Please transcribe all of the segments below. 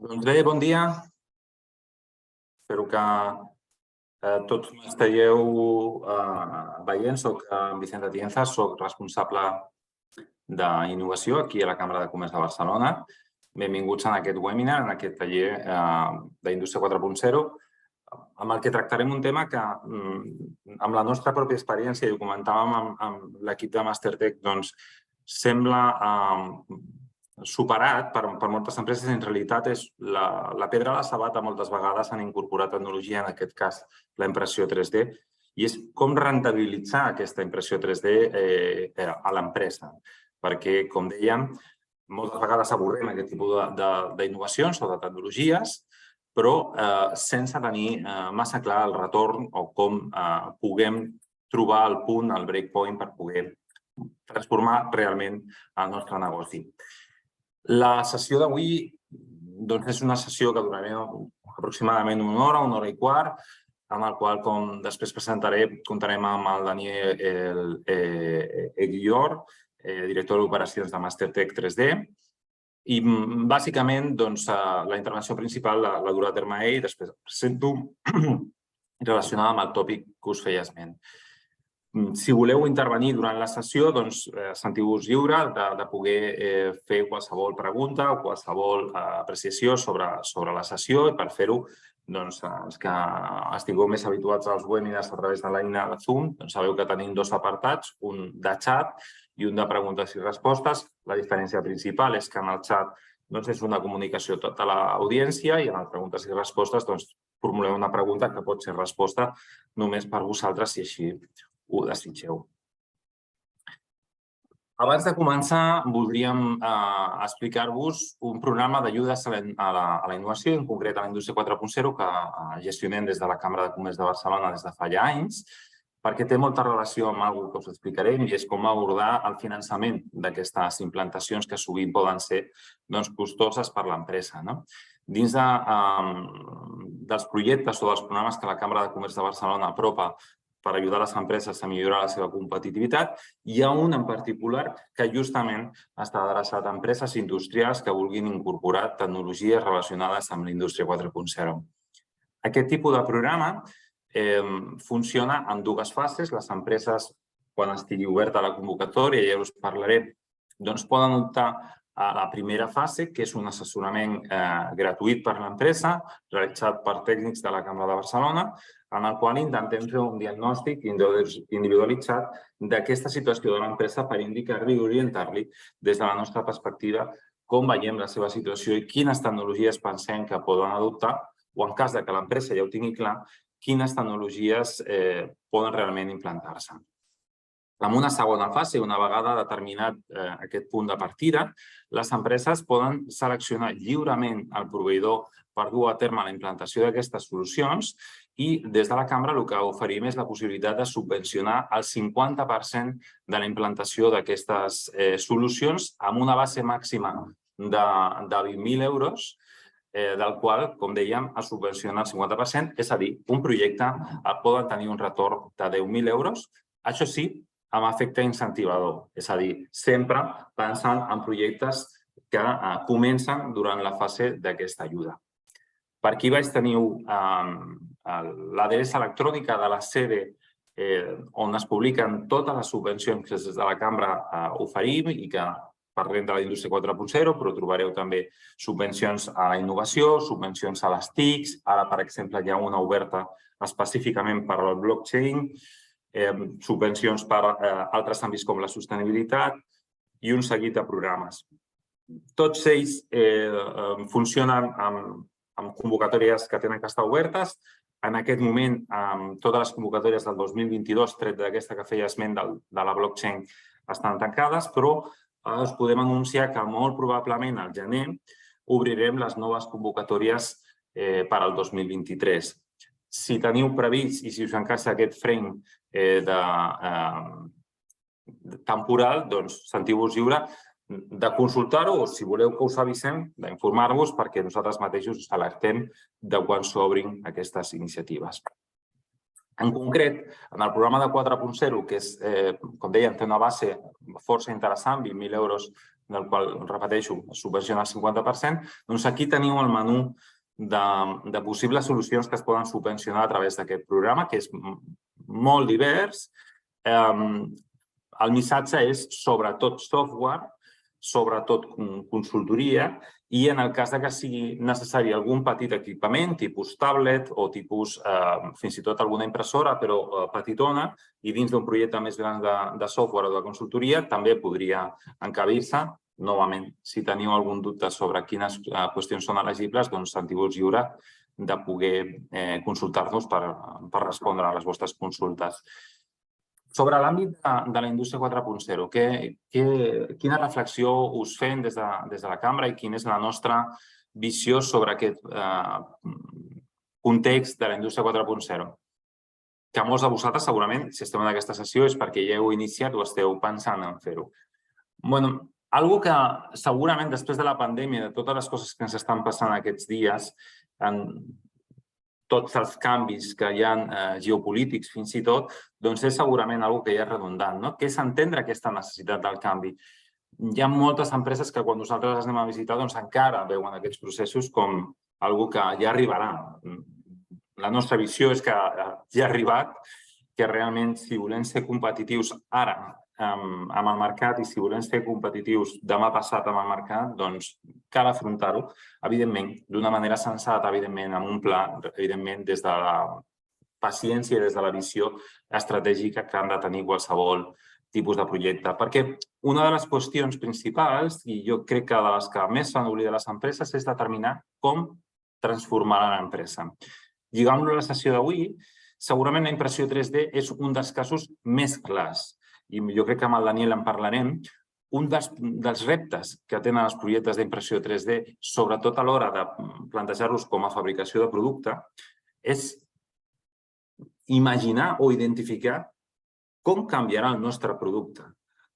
Doncs bé, bon dia. Espero que tots m'estigueu veient. Soc Vicent Atienza, soc responsable d'innovació aquí a la Cambra de Comerç de Barcelona. Benvinguts en aquest webinar, en aquest taller d'Indústria 4.0, amb el que tractarem un tema que, amb la nostra pròpia experiència, i ho comentàvem amb l'equip de Mastertech, doncs sembla superat per moltes empreses. En realitat és la pedra a la sabata. Moltes vegades han incorporat tecnologia, en aquest cas la impressió 3D, i és com rendibilitzar aquesta impressió 3D a l'empresa. Perquè, com dèiem, moltes vegades abordem aquest tipus d'innovacions o de tecnologies, però sense tenir massa clar el retorn o com puguem trobar el punt, el breakpoint, per poder transformar realment el nostre negoci. La sessió d'avui és una sessió que durarà aproximadament una hora i quart, amb el qual, com després presentaré, comptarem amb el Daniel Eguillor, director d'operacions de Mastertech 3D. I, bàsicament, la intervenció principal la durà a terme ell, després presento relacionada amb el tòpic que us feia esment. Si voleu intervenir durant la sessió, sentiu-vos lliure de poder fer qualsevol pregunta o qualsevol apreciació sobre la sessió, i per fer-ho, els que estigueu més habituats als webinars a través de l'eina de Zoom, sabeu que tenim dos apartats, un de xat i un de preguntes i respostes. La diferència principal és que en el xat és una comunicació a tota l'audiència, i en les preguntes i respostes formuleu una pregunta que pot ser resposta només per vosaltres, si així ho desitgeu. Abans de començar, voldríem explicar-vos un programa d'ajudes a la innovació, en concret a la Indústria 4.0, que gestionem des de la Cambra de Comerç de Barcelona des de fa ja anys, perquè té molta relació amb alguna cosa que us explicarem, i és com abordar el finançament d'aquestes implantacions que sovint poden ser costoses per l'empresa. Dins dels projectes o dels programes que la Cambra de Comerç de Barcelona apropa per ajudar les empreses a millorar la seva competitivitat, hi ha un en particular que justament està adreçat a empreses industrials que vulguin incorporar tecnologies relacionades amb la Indústria 4.0. Aquest tipus de programa funciona en dues fases. Les empreses, quan estigui oberta la convocatòria, ja us parlaré, poden optar a la primera fase, que és un assessorament gratuït per a l'empresa, realitzat per tècnics de la Cambra de Barcelona, en el qual intentem fer un diagnòstic individualitzat d'aquesta situació de l'empresa per indicar-li i orientar-li des de la nostra perspectiva com veiem la seva situació i quines tecnologies pensem que poden adoptar, o en cas que l'empresa ja ho tingui clar, quines tecnologies poden realment implantar-se. En una segona fase, una vegada determinat aquest punt de partida, les empreses poden seleccionar lliurement el proveïdor per dur a terme la implantació d'aquestes solucions, i des de la Cambra el que oferim és la possibilitat de subvencionar el 50% de la implantació d'aquestes solucions amb una base màxima de 20.000 euros, del qual, com dèiem, es subvenciona el 50%, és a dir, un projecte pot tenir un retorn de 10.000 euros, això sí, amb efecte incentivador, és a dir, sempre pensant en projectes que comencen durant la fase d'aquesta ajuda. Per aquí baix teniu l'adreça electrònica de la sede on es publiquen totes les subvencions que des de la Cambra oferim i que parlem de la Indústria 4.0, però trobareu també subvencions a la innovació, subvencions a les TICs, ara, per exemple, hi ha una oberta específicament per al blockchain, subvencions per a altres àmbits com la sostenibilitat i un seguit de programes. Tots ells funcionen amb convocatòries que tenen que estar obertes. En aquest moment, totes les convocatòries del 2022, tret d'aquesta que feia esment de la blockchain, estan tancades, però us podem anunciar que molt probablement al gener obrirem les noves convocatòries per al 2023. Si teniu previst i si us encaixa aquest frame temporal, sentiu-vos lliure de consultar-ho, o si voleu que us avisem, d'informar-vos, perquè nosaltres mateixos us alertem de quan s'obrin aquestes iniciatives. En concret, en el programa de 4.0, que és, com dèiem, té una base força interessant, 20.000 euros del qual, repeteixo, es subvenciona el 50%, doncs aquí teniu el menú de possibles solucions que es poden subvencionar a través d'aquest programa, que és molt divers. El missatge és sobretot software, sobretot consultoria, i en el cas que sigui necessari algun petit equipament, tipus tablet o tipus fins i tot alguna impressora, però petitona, i dins d'un projecte més gran de software o de consultoria, també podria encabir-se. Novament, si teniu algun dubte sobre quines qüestions són elegibles, doncs sentiu-vos lliure de poder consultar-nos per respondre a les vostres consultes. Sobre l'àmbit de la indústria 4.0, quina reflexió us fem des de la cambra i quina és la nostra visió sobre aquest context de la indústria 4.0? Que molts de vosaltres, segurament, si esteu en aquesta sessió, és perquè ja heu iniciat o esteu pensant en fer-ho. Bueno, algo que segurament després de la pandèmia, de totes les coses que ens estan passant aquests dies, en tots els canvis que hi ha geopolítics fins i tot, doncs és segurament algo que ja és redundant, que és entendre aquesta necessitat del canvi. Hi ha moltes empreses que quan nosaltres les anem a visitar doncs encara veuen aquests processos com algo que ja arribarà. La nostra visió és que ja ha arribat, que realment si volem ser competitius ara amb el mercat i si volem ser competitius demà passat amb el mercat, doncs cal afrontar-ho, evidentment, d'una manera sensata, evidentment, amb un pla, evidentment, des de la paciència i des de la visió estratègica que han de tenir qualsevol tipus de projecte. Perquè una de les qüestions principals, i jo crec que de les que més s'han oblidat les empreses, és determinar com transformar l'empresa. Lligant-lo a la sessió d'avui, segurament la impressió 3D és un dels casos més clars. I jo crec que amb el Daniel en parlarem. Un dels reptes que tenen els projectes d'impressió 3D, sobretot a l'hora de plantejar-los com a fabricació de producte, és imaginar o identificar com canviarà el nostre producte.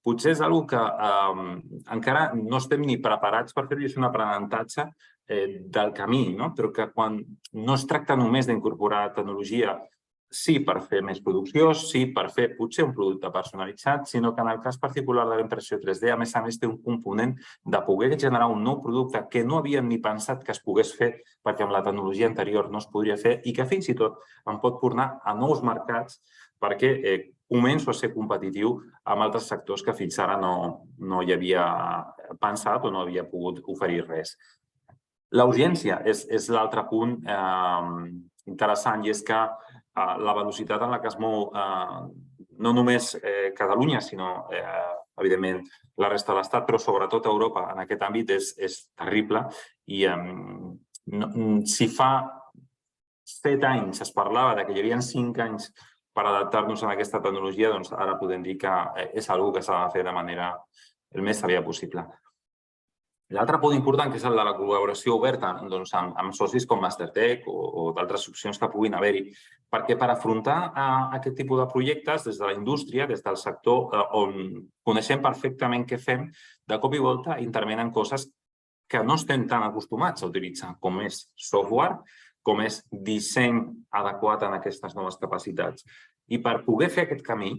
Potser és una cosa que encara no estem ni preparats per fer-ho i és un aprenentatge del camí, però que quan no es tracta només d'incorporar tecnologia, sí per fer més producció, sí per fer potser un producte personalitzat, sinó que en el cas particular de la impressió 3D, a més té un component de poder generar un nou producte que no havíem ni pensat que es pogués fer perquè amb la tecnologia anterior no es podria fer i que fins i tot em pot portar a nous mercats perquè començo a ser competitiu amb altres sectors que fins ara no hi havia pensat o no havia pogut oferir res. La urgència és l'altre punt interessant i és que la velocitat en la que es mou no només Catalunya, sinó, evidentment, la resta de l'Estat, però sobretot Europa en aquest àmbit és terrible. I si fa 7 anys es parlava que hi havia 5 anys per adaptar-nos a aquesta tecnologia, doncs ara podem dir que és una cosa que s'ha de fer de manera el més aviat possible. L'altre punt important, que és el de la col·laboració oberta amb socis com Mastertech o d'altres opcions que puguin haver-hi, perquè per afrontar aquest tipus de projectes des de la indústria, des del sector on coneixem perfectament què fem, de cop i volta intervenen coses que no estem tan acostumats a utilitzar, com és software, com és disseny adequat en aquestes noves capacitats. I per poder fer aquest camí,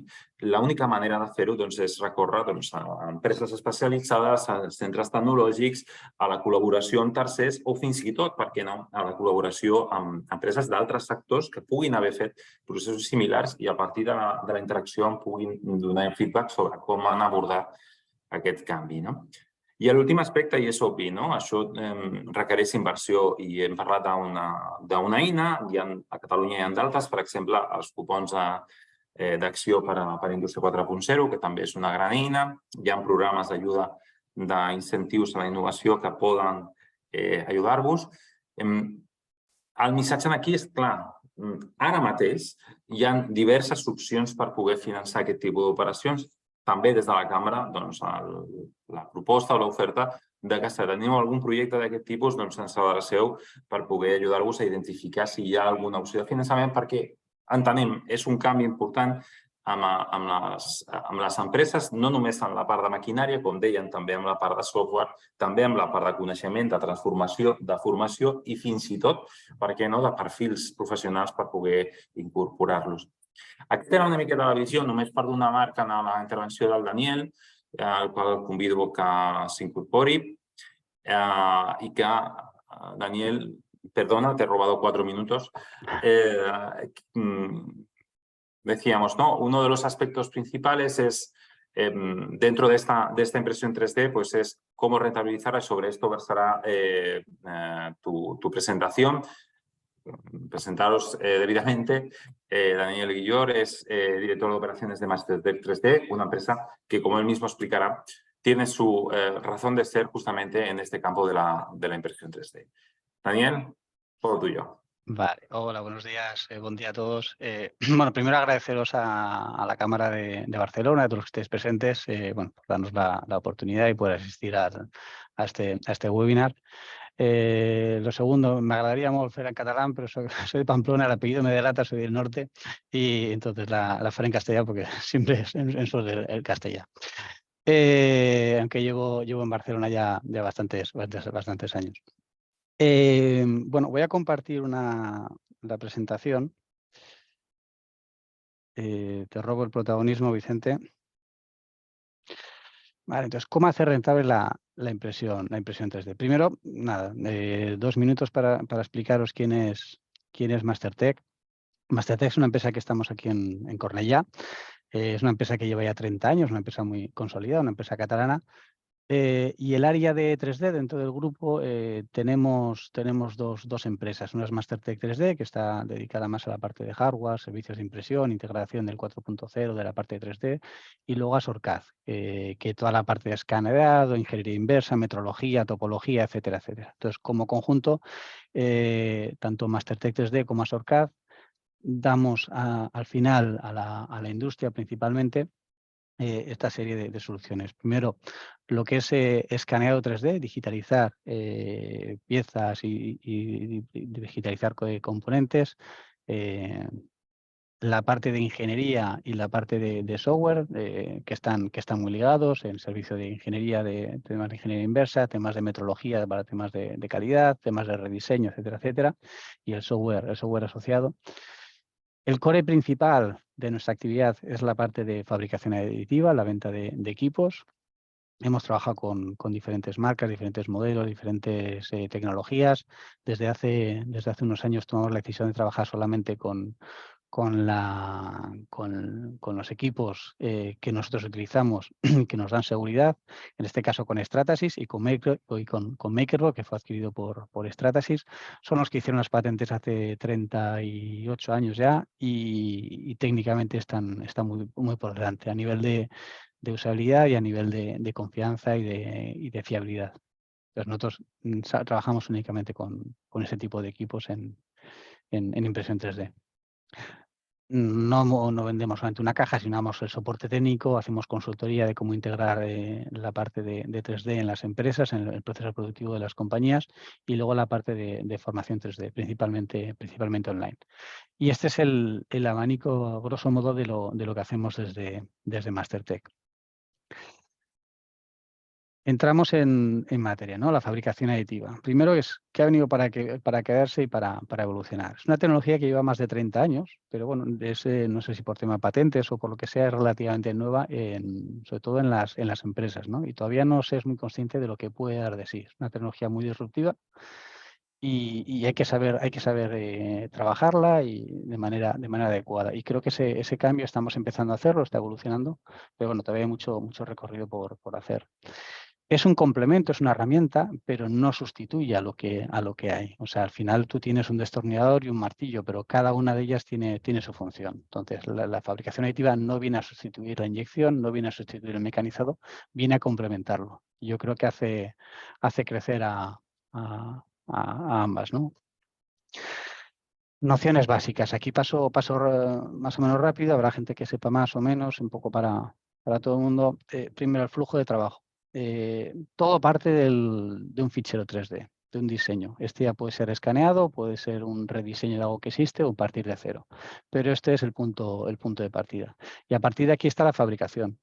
l'única manera de fer-ho és recórrer a empreses especialitzades, a centres tecnològics, a la col·laboració amb tercers o fins i tot, per què no, a la col·laboració amb empreses d'altres sectors que puguin haver fet processos similars i a partir de la interacció em puguin donar feedback sobre com han abordat aquest canvi. I l'últim aspecte, i és obvi, això requereix inversió i hem parlat d'una eina, a Catalunya hi ha d'altres, per exemple, els cupons d'acció per a Indústria 4.0, que també és una gran eina, hi ha programes d'ajuda d'incentius a la innovació que poden ajudar-vos. El missatge aquí és clar, ara mateix hi ha diverses opcions per poder finançar aquest tipus d'operacions. També des de la cambra, la proposta o l'oferta que si teniu algun projecte d'aquest tipus, ens adreceu per poder ajudar-vos a identificar si hi ha alguna opció de finançament, perquè entenem, és un canvi important amb les empreses, no només en la part de maquinària, com deien, també amb la part de software, també amb la part de coneixement, de transformació, de formació i fins i tot, per què no, de perfils professionals per poder incorporar-los. Aquesta era una miqueta la visió, només per donar marca a la intervenció del Daniel. al qual el convido que s'incorpori i que, Daniel, perdona, te he robado 4 minutos. Decíamos, ¿no? Uno de los aspectos principales es, dentro de esta impresión 3D, pues es cómo rentabilizarla, y sobre esto versará tu presentación. Presentaros debidamente, Daniel Guillor es director de operaciones de Mastertech 3D, una empresa que, como él mismo explicará, tiene su razón de ser justamente en este campo de la impresión 3D. Daniel, todo tuyo. Vale, hola, buenos días, buen día a todos. Bueno, primero agradeceros a la Cámara de Barcelona, a todos los que estéis presentes, bueno, por darnos la oportunidad y poder asistir a este webinar. Lo segundo, me agradaría volver en catalán, pero soy de Pamplona, el apellido me delata, soy del norte, y entonces la faré en castellano porque siempre es el castellano. Aunque llevo en Barcelona ya bastantes años. Bueno, voy a compartir la presentación. Te robo el protagonismo, Vicente. Vale, entonces, ¿cómo hacer rentable la impresión 3D? Primero, nada, 2 minutos para explicaros quién es Mastertech. Mastertech es una empresa que estamos aquí en Cornellà. Es una empresa que lleva ya 30 años, una empresa muy consolidada, una empresa catalana. Y el área de 3D dentro del grupo tenemos dos empresas. Una es Mastertech 3D, que está dedicada más a la parte de hardware, servicios de impresión, integración del 4.0 de la parte de 3D, y luego a Sorcad, que toda la parte de escaneado, ingeniería inversa, metrología, topología, etcétera, etcétera. Entonces, como conjunto, tanto Mastertech 3D como a Sorcad damos al final a la industria principalmente esta serie de soluciones. Primero, lo que es escaneado 3D, digitalizar piezas y digitalizar componentes, la parte de ingeniería y la parte de software que están muy ligados, el servicio de ingeniería, de temas de ingeniería inversa, temas de metrología para temas de calidad, temas de rediseño, etcétera, etcétera, y el software asociado. El core principal de nuestra actividad es la parte de fabricación aditiva, la venta de equipos. Hemos trabajado con diferentes marcas, diferentes modelos, diferentes tecnologías. Desde hace unos años tomamos la decisión de trabajar solamente con los equipos que nosotros utilizamos, que nos dan seguridad, en este caso con Stratasys y con MakerBot, que fue adquirido por Stratasys. Son los que hicieron las patentes hace 38 años ya y técnicamente están muy por delante a nivel de usabilidad y a nivel de confianza y de fiabilidad. Entonces nosotros trabajamos únicamente con ese tipo de equipos en impresión 3D. No vendemos solamente una caja, sino damos el soporte técnico, hacemos consultoría de cómo integrar la parte de 3D en las empresas, en el proceso productivo de las compañías, y luego la parte de formación 3D, principalmente online. Y este es el abanico, grosso modo, de lo que hacemos desde Mastertech. Entramos en materia, ¿no? La fabricación aditiva. Primero es que ha venido para quedarse y para evolucionar. Es una tecnología que lleva más de 30 años, pero bueno, no sé si por tema de patentes o por lo que sea, es relativamente nueva, sobre todo en las empresas, ¿no? Y todavía no se es muy consciente de lo que puede dar de sí. Es una tecnología muy disruptiva y hay que saber trabajarla y de manera adecuada. Y creo que ese cambio estamos empezando a hacerlo, está evolucionando, pero bueno, todavía hay mucho recorrido por hacer. Es un complemento, es una herramienta, pero no sustituye a lo que hay. O sea, al final tú tienes un destornillador y un martillo, pero cada una de ellas tiene su función. Entonces, la fabricación aditiva no viene a sustituir la inyección, no viene a sustituir el mecanizado, viene a complementarlo. Yo creo que hace crecer a ambas, ¿no? Nociones básicas. Aquí paso más o menos rápido, habrá gente que sepa más o menos, un poco para todo el mundo. Primero, el flujo de trabajo. Todo parte de un fichero 3D, de un diseño. Este ya puede ser escaneado, puede ser un rediseño de algo que existe o partir de cero. Pero este es el punto de partida. Y a partir de aquí está la fabricación.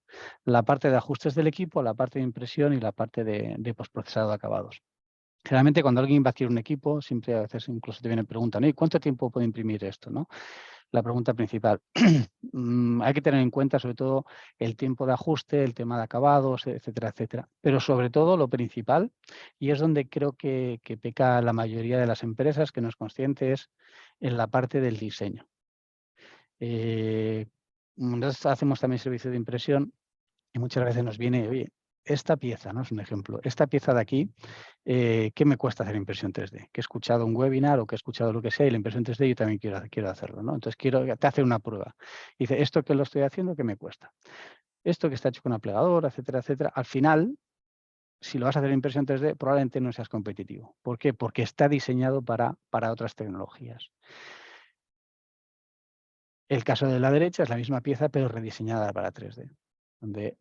La parte de ajustes del equipo, la parte de impresión y la parte de postprocesado de acabados. Generalmente cuando alguien va a adquirir un equipo, siempre a veces incluso te vienen preguntas, ¿no? ¿Y cuánto tiempo puede imprimir esto? ¿No? la pregunta principal. Hay que tener en cuenta sobre todo el tiempo de ajuste, el tema de acabados, etcétera, etcétera. Pero sobre todo lo principal, y es donde creo que peca la mayoría de las empresas, que no es consciente, es en la parte del diseño. Nosotros hacemos también servicio de impresión y muchas veces nos viene, oye, esta pieza, ¿no? Es un ejemplo, esta pieza de aquí, ¿qué me cuesta hacer impresión 3D? Que he escuchado un webinar o que he escuchado lo que sea y la impresión 3D yo también quiero hacerlo, ¿no? Entonces te hace una prueba. Dice, esto que lo estoy haciendo, ¿qué me cuesta? Esto que está hecho con una plegadora, etcétera, etcétera. Al final, si lo vas a hacer en impresión 3D, probablemente no seas competitivo. ¿Por qué? Porque está diseñado para otras tecnologías. El caso de la derecha es la misma pieza, pero rediseñada para 3D. Donde,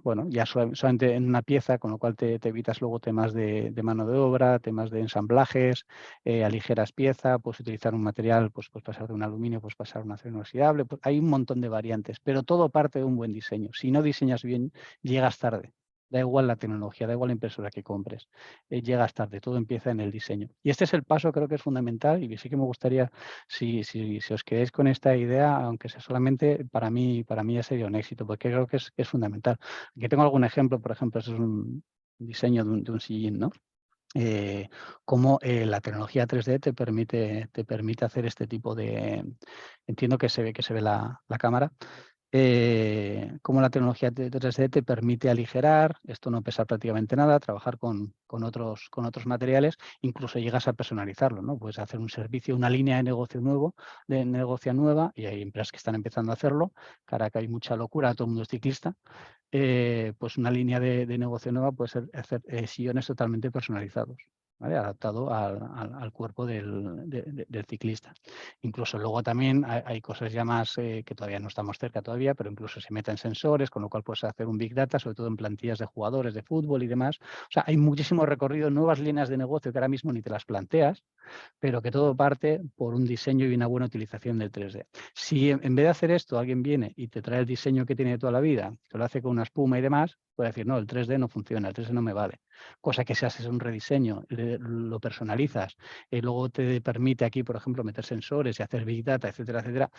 bueno, ya solamente en una pieza, con lo cual te evitas luego temas de mano de obra, temas de ensamblajes, aligeras pieza, puedes utilizar un material, pues pasar de un aluminio, pues pasar a un acero inoxidable, pues hay un montón de variantes, pero todo parte de un buen diseño. Si no diseñas bien, llegas tarde. Da igual la tecnología, da igual la impresora que compres, llegas tarde, todo empieza en el diseño. Y este es el paso, creo que es fundamental, y sí que me gustaría, si os quedáis con esta idea, aunque sea solamente, para mí ya sería un éxito, porque creo que es fundamental. Aquí tengo algún ejemplo, por ejemplo, eso es un diseño de un sillín, ¿no? Cómo la tecnología 3D te permite hacer este tipo de... Entiendo que se ve la cámara. Cómo la tecnología 3D te permite aligerar, esto no pesa prácticamente nada, trabajar con otros materiales, incluso llegas a personalizarlo, ¿no? Puedes hacer un servicio, una línea de negocio nueva, y hay empresas que están empezando a hacerlo, cara que hay mucha locura, todo el mundo es ciclista, pues una línea de negocio nueva puede ser hacer sillones totalmente personalizados, ¿vale? Adaptado al cuerpo del ciclista. Incluso luego también hay cosas ya más que todavía no estamos cerca todavía, pero incluso se meten sensores, con lo cual puedes hacer un Big Data, sobre todo en plantillas de jugadores de fútbol y demás. O sea, hay muchísimo recorrido, nuevas líneas de negocio que ahora mismo ni te las planteas, pero que todo parte por un diseño y una buena utilización del 3D. Si en vez de hacer esto alguien viene y te trae el diseño que tiene de toda la vida, que lo hace con una espuma y demás, puede decir, no, el 3D no funciona, el 3D no me vale. Cosa que si haces un rediseño, lo personalizas, y luego te permite aquí, por ejemplo, meter sensores y hacer Big Data, etcétera, etcétera,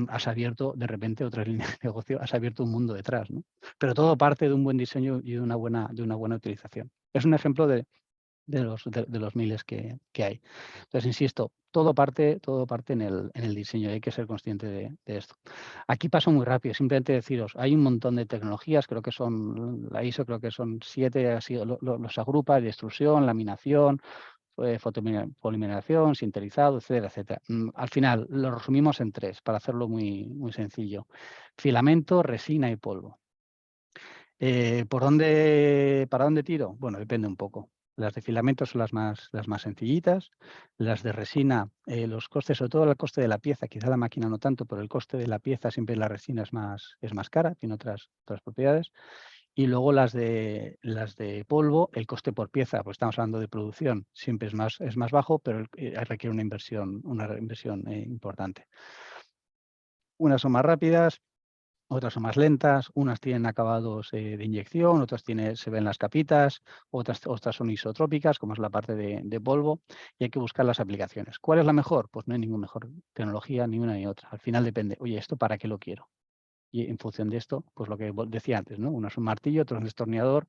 has abierto de repente otra línea de negocio, has abierto un mundo detrás, ¿no? Pero todo parte de un buen diseño y de una buena utilización. Es un ejemplo de los miles que hay. Entonces, insisto, todo parte en el diseño, hay que ser consciente de esto. Aquí paso muy rápido, simplemente deciros, hay un montón de tecnologías, creo que son, la ISO creo que son 7, así los agrupa, de extrusión, laminación, fotopolimerización, sinterizado, etcétera, etcétera. Al final, lo resumimos en 3, para hacerlo muy sencillo. Filamento, resina y polvo. ¿Para dónde tiro? Bueno, depende un poco. Las de filamento son las más sencillitas. Las de resina, los costes, sobre todo el coste de la pieza, quizá la máquina no tanto, pero el coste de la pieza siempre la resina es más cara, tiene otras propiedades. Y luego las de polvo, el coste por pieza, pues estamos hablando de producción, siempre es más bajo, pero requiere una inversión importante. Unas son más rápidas, otras son más lentas, unas tienen acabados de inyección, otras se ven las capitas, otras son isotrópicas, como es la parte de polvo, y hay que buscar las aplicaciones. ¿Cuál es la mejor? Pues no hay ninguna mejor tecnología, ni una ni otra. Al final depende, oye, ¿esto para qué lo quiero? Y en función de esto, pues lo que decía antes, ¿no? Uno es un martillo, otro es un destornillador.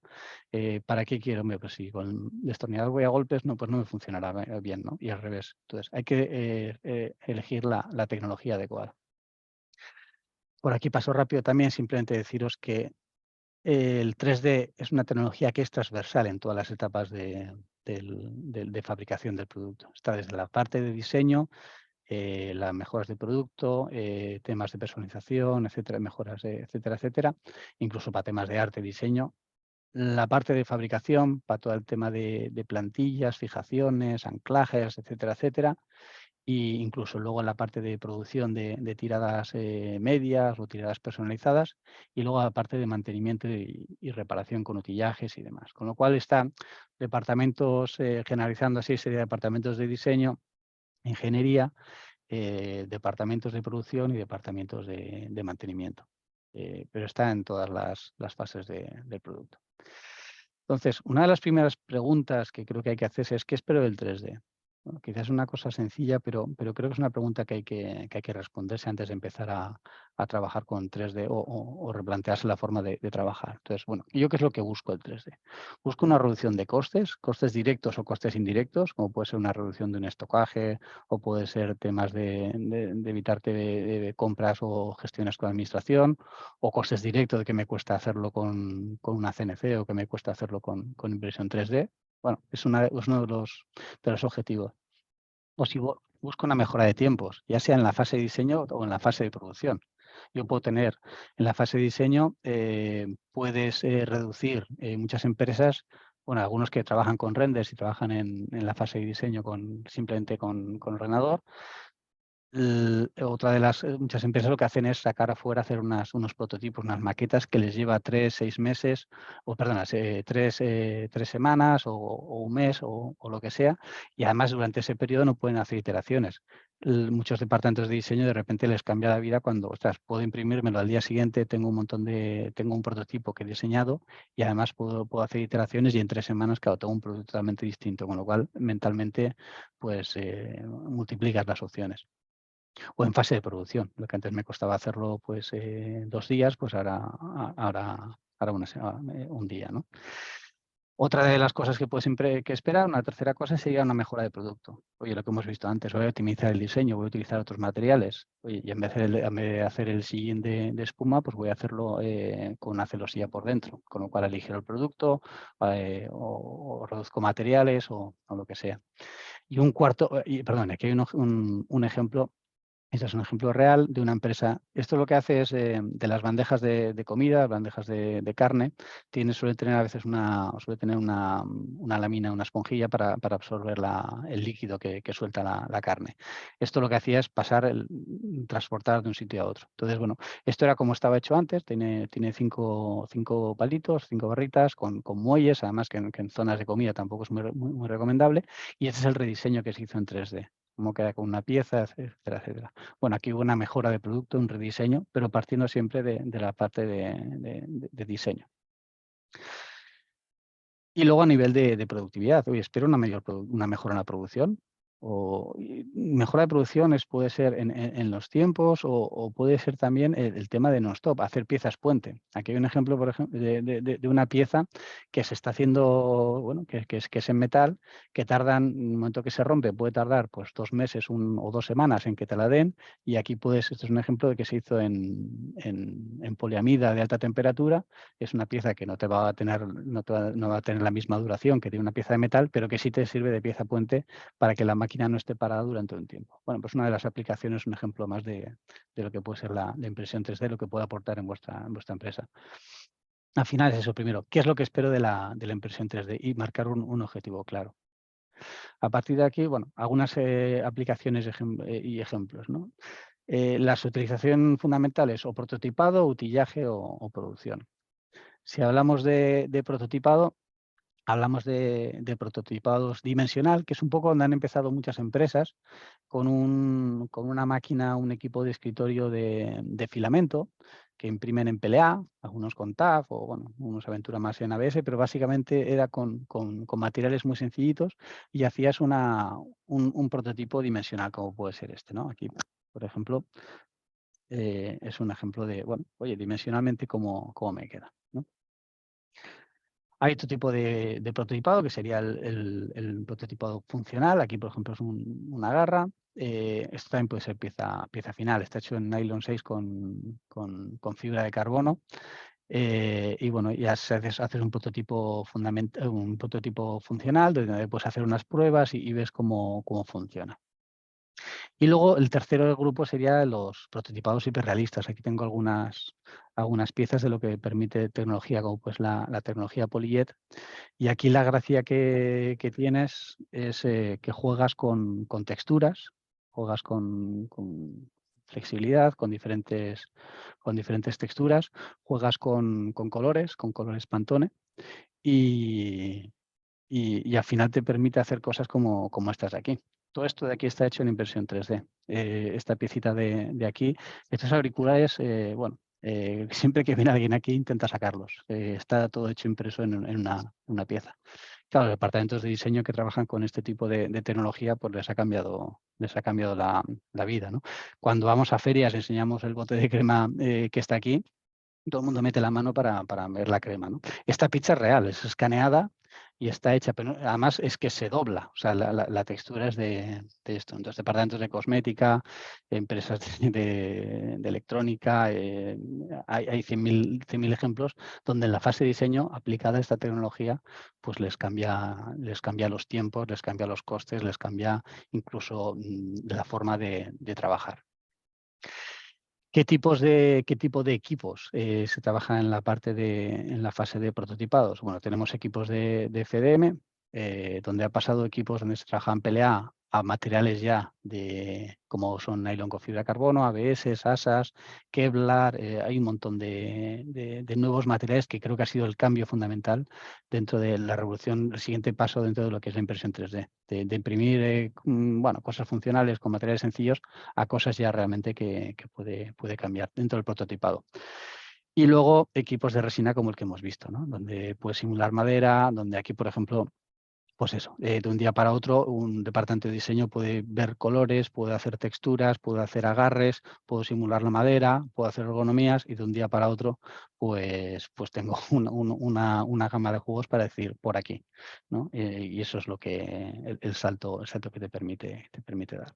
¿Para qué quiero? Hombre, pues si con el destornillador voy a golpes, no, pues no me funcionará bien, ¿no? Y al revés. Entonces, hay que elegir la tecnología adecuada. Por aquí paso rápido también, simplemente deciros que el 3D es una tecnología que es transversal en todas las etapas de fabricación del producto. Está desde la parte de diseño, las mejoras de producto, temas de personalización, etcétera, mejoras, etcétera, etcétera, incluso para temas de arte, diseño. La parte de fabricación, para todo el tema de plantillas, fijaciones, anclajes, etcétera, etcétera. Y incluso luego en la parte de producción de tiradas medias o tiradas personalizadas, y luego la parte de mantenimiento y reparación con utillajes y demás. Con lo cual están departamentos, generalizando así, sería departamentos de diseño, ingeniería, departamentos de producción y departamentos de mantenimiento. Pero está en todas las fases del producto. Entonces, una de las primeras preguntas que creo que hay que hacerse es ¿qué espero del 3D? Bueno, quizás es una cosa sencilla, pero creo que es una pregunta que hay que responderse antes de empezar a trabajar con 3D o replantearse la forma de trabajar. Entonces, bueno, ¿yo qué es lo que busco en 3D? Busco una reducción de costes directos o costes indirectos, como puede ser una reducción de un estocaje o puede ser temas de evitarte de compras o gestiones con administración, o costes directos de que me cuesta hacerlo con una CNC o que me cuesta hacerlo con impresión 3D. Bueno, es uno de los objetivos. O si busco una mejora de tiempos, ya sea en la fase de diseño o en la fase de producción. Yo puedo tener en la fase de diseño, puedes reducir muchas empresas, bueno, algunos que trabajan con renders y trabajan en la fase de diseño simplemente con ordenador. Otra de las muchas empresas lo que hacen es sacar afuera, hacer unos prototipos, unas maquetas que les lleva 3, 6 meses, o perdona, 3 semanas o un mes o lo que sea, y además durante ese periodo no pueden hacer iteraciones. Muchos departamentos de diseño de repente les cambia la vida cuando, ostras, puedo imprimírmelo al día siguiente, tengo un prototipo que he diseñado y además puedo hacer iteraciones y en 3 semanas, claro, tengo un producto totalmente distinto, con lo cual mentalmente pues multiplicas las opciones. O en fase de producción. Lo que antes me costaba hacerlo pues 2 días, pues ahora un día, ¿no? Otra de las cosas que puedes siempre que esperar, una tercera cosa, sería una mejora de producto. Oye, lo que hemos visto antes, voy a optimizar el diseño, voy a utilizar otros materiales. Oye, y en vez de hacer el sillín de espuma, pues voy a hacerlo con una celosía por dentro, con lo cual aligero el producto o reduzco materiales o lo que sea. Y un cuarto, perdón, aquí hay un ejemplo. Este es un ejemplo real de una empresa. Esto lo que hace es, de las bandejas de comida, bandejas de carne, suele tener a veces una lámina, una esponjilla para absorber el líquido que suelta la carne. Esto lo que hacía es transportar de un sitio a otro. Entonces, bueno, esto era como estaba hecho antes, tiene 5 palitos, 5 barritas con muelles, además que en zonas de comida tampoco es muy recomendable, y este es el rediseño que se hizo en 3D. Cómo queda con una pieza, etcétera, etcétera. Bueno, aquí hubo una mejora de producto, un rediseño, pero partiendo siempre de la parte de diseño. Y luego a nivel de productividad, oye, espero una mejora en la producción. Mejora de producción puede ser en los tiempos o puede ser también el tema de non-stop, hacer piezas puente. Aquí hay un ejemplo, por ejemplo, de una pieza que se está haciendo, bueno, que es en metal, que tardan, en el momento que se rompe, puede tardar pues 2 meses o 2 semanas en que te la den. Y aquí esto es un ejemplo de que se hizo en poliamida de alta temperatura. Es una pieza que no va a tener la misma duración que tiene una pieza de metal, pero que sí te sirve de pieza puente para que la máquina no esté parada durante un tiempo. Bueno, pues una de las aplicaciones, un ejemplo más de lo que puede ser la impresión 3D, lo que puede aportar en vuestra empresa. Al final es eso primero, ¿qué es lo que espero de la impresión 3D? Y marcar un objetivo claro. A partir de aquí, bueno, algunas aplicaciones y ejemplos, ¿no? Las utilizaciones fundamentales o prototipado, utillaje o producción. Si hablamos de prototipado, hablamos de prototipados dimensional, que es un poco donde han empezado muchas empresas con una máquina, un equipo de escritorio de filamento que imprimen en PLA, algunos con TAF o bueno, unos aventuras más en ABS, pero básicamente era con materiales muy sencillitos y hacías un prototipo dimensional como puede ser este, ¿no? Aquí, por ejemplo, es un ejemplo de, bueno, oye, dimensionalmente cómo me queda, ¿no? Hay otro tipo de prototipado que sería el prototipado funcional. Aquí, por ejemplo, es una garra. Esto también puede ser pieza final. Está hecho en nylon 6 con fibra de carbono. Y bueno, ya haces un prototipo funcional donde puedes hacer unas pruebas y ves cómo funciona. Y luego el tercer grupo sería los prototipados hiperrealistas. Aquí tengo algunas piezas de lo que permite tecnología, como pues la tecnología PolyJet. Y aquí la gracia que tienes es que juegas con texturas, juegas con flexibilidad, con diferentes texturas, juegas con colores Pantone y al final te permite hacer cosas como estas de aquí. Todo esto de aquí está hecho en impresión 3D. Esta piecita de aquí, estos auriculares, bueno, siempre que viene alguien aquí intenta sacarlos. Está todo hecho impreso en una pieza. Claro, los departamentos de diseño que trabajan con este tipo de tecnología, pues les ha cambiado la vida, ¿no? Cuando vamos a ferias, enseñamos el bote de crema que está aquí, todo el mundo mete la mano para ver la crema, ¿no? Esta pizza es real, es escaneada y está hecha, pero además es que se dobla, o sea, la textura es de esto. Entonces, departamentos de cosmética, empresas de electrónica, hay 100.000 ejemplos donde en la fase de diseño aplicada esta tecnología, pues les cambia los tiempos, les cambia los costes, les cambia incluso la forma de trabajar. ¿Qué tipo de equipos se trabaja en la fase de prototipados? Bueno, tenemos equipos de FDM, donde ha pasado equipos donde se trabaja en PLA a materiales ya como son nylon con fibra de carbono, ABS, ASAS, Kevlar. Hay un montón de nuevos materiales que creo que ha sido el cambio fundamental dentro de la revolución, el siguiente paso dentro de lo que es la impresión 3D, de imprimir cosas funcionales con materiales sencillos a cosas ya realmente que puede cambiar dentro del prototipado. Y luego equipos de resina como el que hemos visto, ¿no? Donde puede simular madera, donde aquí, por ejemplo, pues eso, de un día para otro un departamento de diseño puede ver colores, puede hacer texturas, puede hacer agarres, puedo simular la madera, puedo hacer ergonomías y de un día para otro pues tengo una gama de juegos para decir por aquí, ¿no? Y eso es lo que el salto que te permite dar.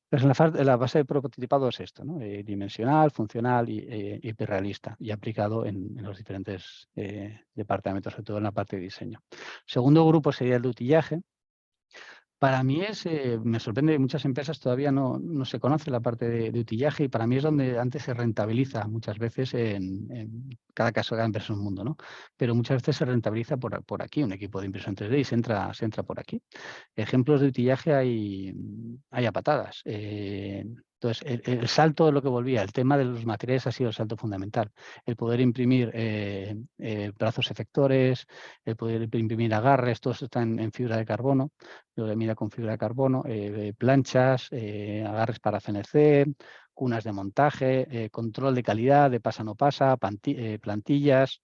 Pues en la base de prototipado es esto, ¿no? Dimensional, funcional y hiperrealista y aplicado en los diferentes departamentos, sobre todo en la parte de diseño. Segundo grupo sería el de utillaje. Para mí me sorprende que muchas empresas todavía no se conoce la parte de utillaje y para mí es donde antes se rentabiliza muchas veces en cada caso, cada empresa es un mundo, ¿no? Pero muchas veces se rentabiliza por aquí, un equipo de impresión 3D y se entra por aquí. Ejemplos de utillaje hay a patadas. Entonces, el salto de lo que volvía, el tema de los materiales ha sido el salto fundamental. El poder imprimir brazos efectores, el poder imprimir agarres, todos están en fibra de carbono, lo de mira con fibra de carbono, planchas, agarres para CNC, cunas de montaje, control de calidad, de pasa no pasa, plantillas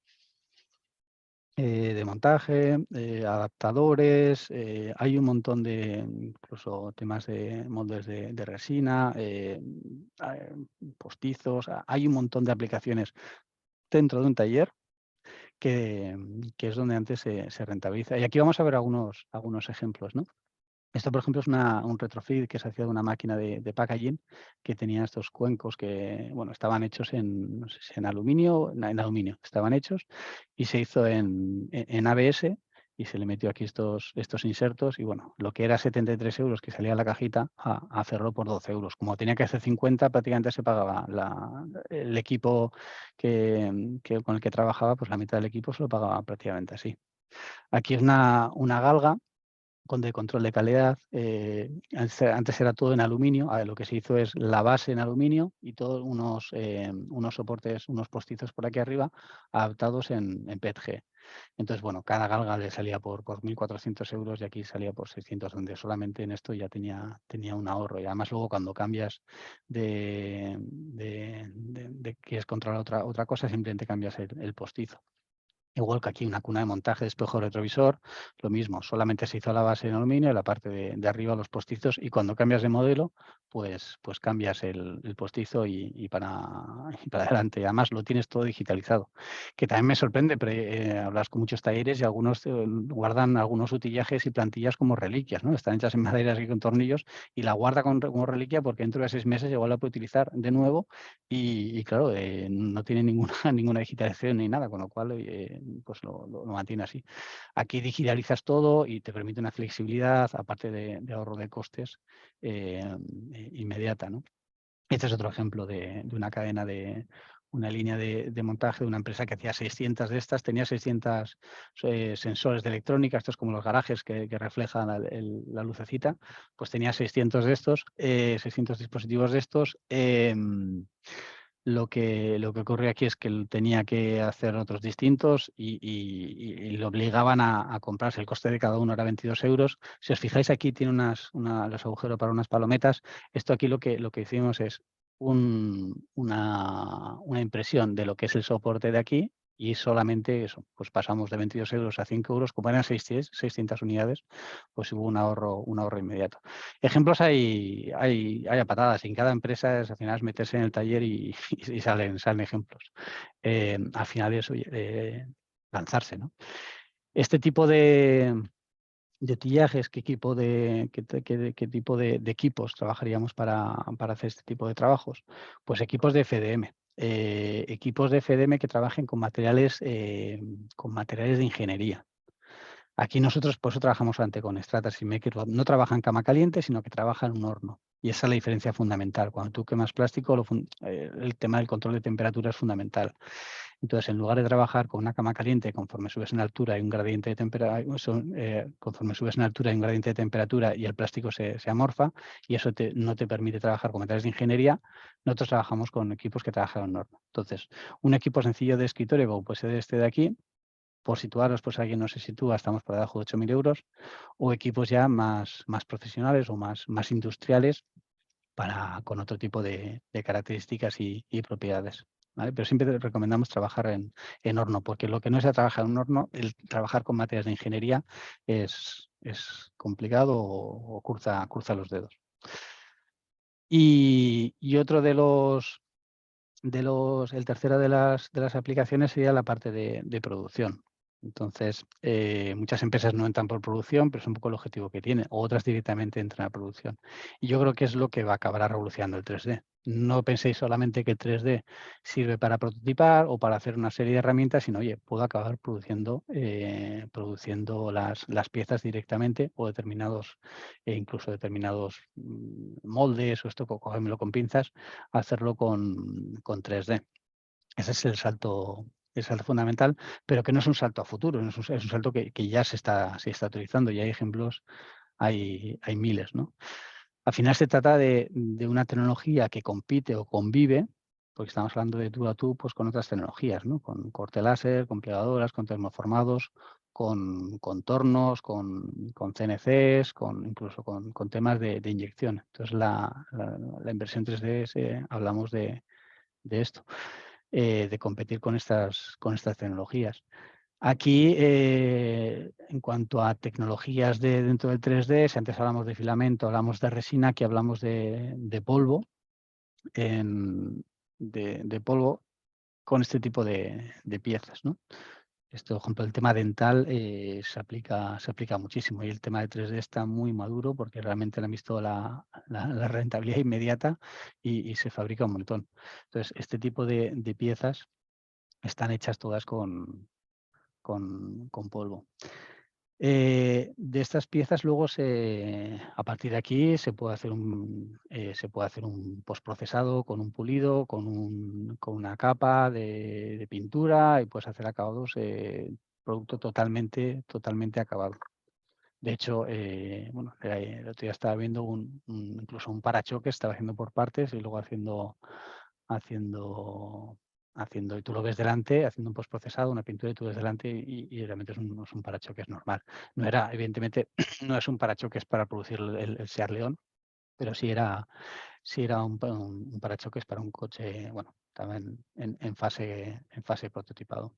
de montaje, adaptadores, hay un montón de incluso temas de moldes de resina, postizos, hay un montón de aplicaciones dentro de un taller que es donde antes se rentabiliza. Y aquí vamos a ver algunos ejemplos, ¿no? Esto, por ejemplo, es un retrofit que se hacía de una máquina de packaging que tenía estos cuencos que, bueno, estaban hechos no sé si en aluminio, en aluminio estaban hechos y se hizo en ABS y se le metió aquí estos insertos y, bueno, lo que era 73 euros que salía la cajita a hacerlo por 12 euros. Como tenía que hacer 50, prácticamente se pagaba el equipo con el que trabajaba, pues la mitad del equipo se lo pagaba prácticamente así. Aquí es una galga de control de calidad. Antes era todo en aluminio, lo que se hizo es la base en aluminio y todos unos soportes, unos postizos por aquí arriba adaptados en PETG. Entonces, bueno, cada galga le salía por 1.400 euros y aquí salía por 600, donde solamente en esto ya tenía un ahorro. Y además luego cuando cambias de quieres controlar otra cosa, simplemente cambias el postizo. Igual que aquí una cuna de montaje de espejo retrovisor, lo mismo, solamente se hizo la base en aluminio, la parte de arriba los postizos y cuando cambias de modelo, pues cambias el postizo y para adelante. Y además lo tienes todo digitalizado, que también me sorprende, pero hablas con muchos talleres y algunos guardan algunos utillajes y plantillas como reliquias, ¿no? Están hechas en maderas y con tornillos y la guarda como reliquia porque dentro de 6 meses igual la puede utilizar de nuevo y claro, no tiene ninguna digitalización ni nada, con lo cual pues lo mantiene así. Aquí digitalizas todo y te permite una flexibilidad, aparte de ahorro de costes, inmediata, ¿no? Este es otro ejemplo de una cadena una línea de montaje de una empresa que hacía 600 de estas, tenía 600 sensores de electrónica, estos como los garajes que reflejan la lucecita, pues tenía 600 de estos, 600 dispositivos de estos. Lo que ocurre aquí es que él tenía que hacer otros distintos y le obligaban a comprarse. El coste de cada uno era 22 euros. Si os fijáis aquí tiene los agujeros para unas palometas. Esto aquí lo que hicimos es una impresión de lo que es el soporte de aquí Y solamente eso, pues pasamos de 22 euros a 5 euros, como eran 600 unidades, pues hubo un ahorro inmediato. Ejemplos hay a patadas. En cada empresa al final es meterse en el taller y salen ejemplos. Al final es lanzarse, ¿no? Este tipo de tillajes, qué tipo de equipos trabajaríamos para hacer este tipo de trabajos. Pues equipos de FDM. Equipos de FDM que trabajen con materiales de ingeniería. Aquí nosotros por eso trabajamos solamente con Stratas y Maker. No trabajan cama caliente, sino que trabajan en un horno. Y esa es la diferencia fundamental. Cuando tú quemas plástico, el tema del control de temperatura es fundamental. Entonces, en lugar de trabajar con una cama caliente, conforme subes en altura hay un gradiente de temperatura, conforme subes en altura hay un gradiente de temperatura y el plástico se amorfa, y eso no te permite trabajar con materiales de ingeniería, nosotros trabajamos con equipos que trabajan en horno. Entonces, un equipo sencillo de escritorio, como puede ser este de aquí, por situaros, pues alguien no se sitúa, estamos por debajo de 8.000 euros, o equipos ya más profesionales o más industriales con otro tipo de características y propiedades. ¿Vale? Pero siempre recomendamos trabajar en horno, porque lo que no es trabajar en un horno, el trabajar con materias de ingeniería es complicado o cruza los dedos. Y otro el tercero de las aplicaciones sería la parte de producción. Entonces, muchas empresas no entran por producción, pero es un poco el objetivo que tienen, o otras directamente entran a producción. Y yo creo que es lo que va a acabar revolucionando el 3D. No penséis solamente que el 3D sirve para prototipar o para hacer una serie de herramientas, sino, oye, puedo acabar produciendo las piezas directamente o incluso determinados moldes o esto, cogérmelo con pinzas, hacerlo con 3D. Ese es el salto fundamental, pero que no es un salto a futuro, es un salto que ya se está utilizando y hay ejemplos, hay miles, ¿no? Al final se trata de una tecnología que compite o convive, porque estamos hablando de tú a tú, pues con otras tecnologías, ¿no? Con corte láser, con plegadoras, con termoformados, con contornos, con CNCs, incluso con temas de inyección. Entonces, la inversión 3D hablamos de esto, de competir con estas tecnologías. Aquí, en cuanto a tecnologías dentro del 3D, si antes hablamos de filamento, hablamos de resina, aquí hablamos de polvo, de polvo con este tipo de piezas, ¿no? Esto, por ejemplo, el tema dental se aplica muchísimo y el tema de 3D está muy maduro porque realmente le han visto la rentabilidad inmediata y se fabrica un montón. Entonces, este tipo de piezas están hechas todas con polvo. De estas piezas luego a partir de aquí se puede hacer un postprocesado con un pulido, con una capa de pintura y puedes hacer acabados, producto totalmente acabado. De hecho, bueno, el otro día estaba viendo incluso un parachoques, estaba haciendo por partes y luego haciendo, y tú lo ves delante, haciendo un postprocesado, una pintura y tú ves delante y realmente es un parachoques normal. No era, evidentemente, no es un parachoques para producir el Seat León, pero sí era un parachoques para un coche, bueno, también en fase prototipado.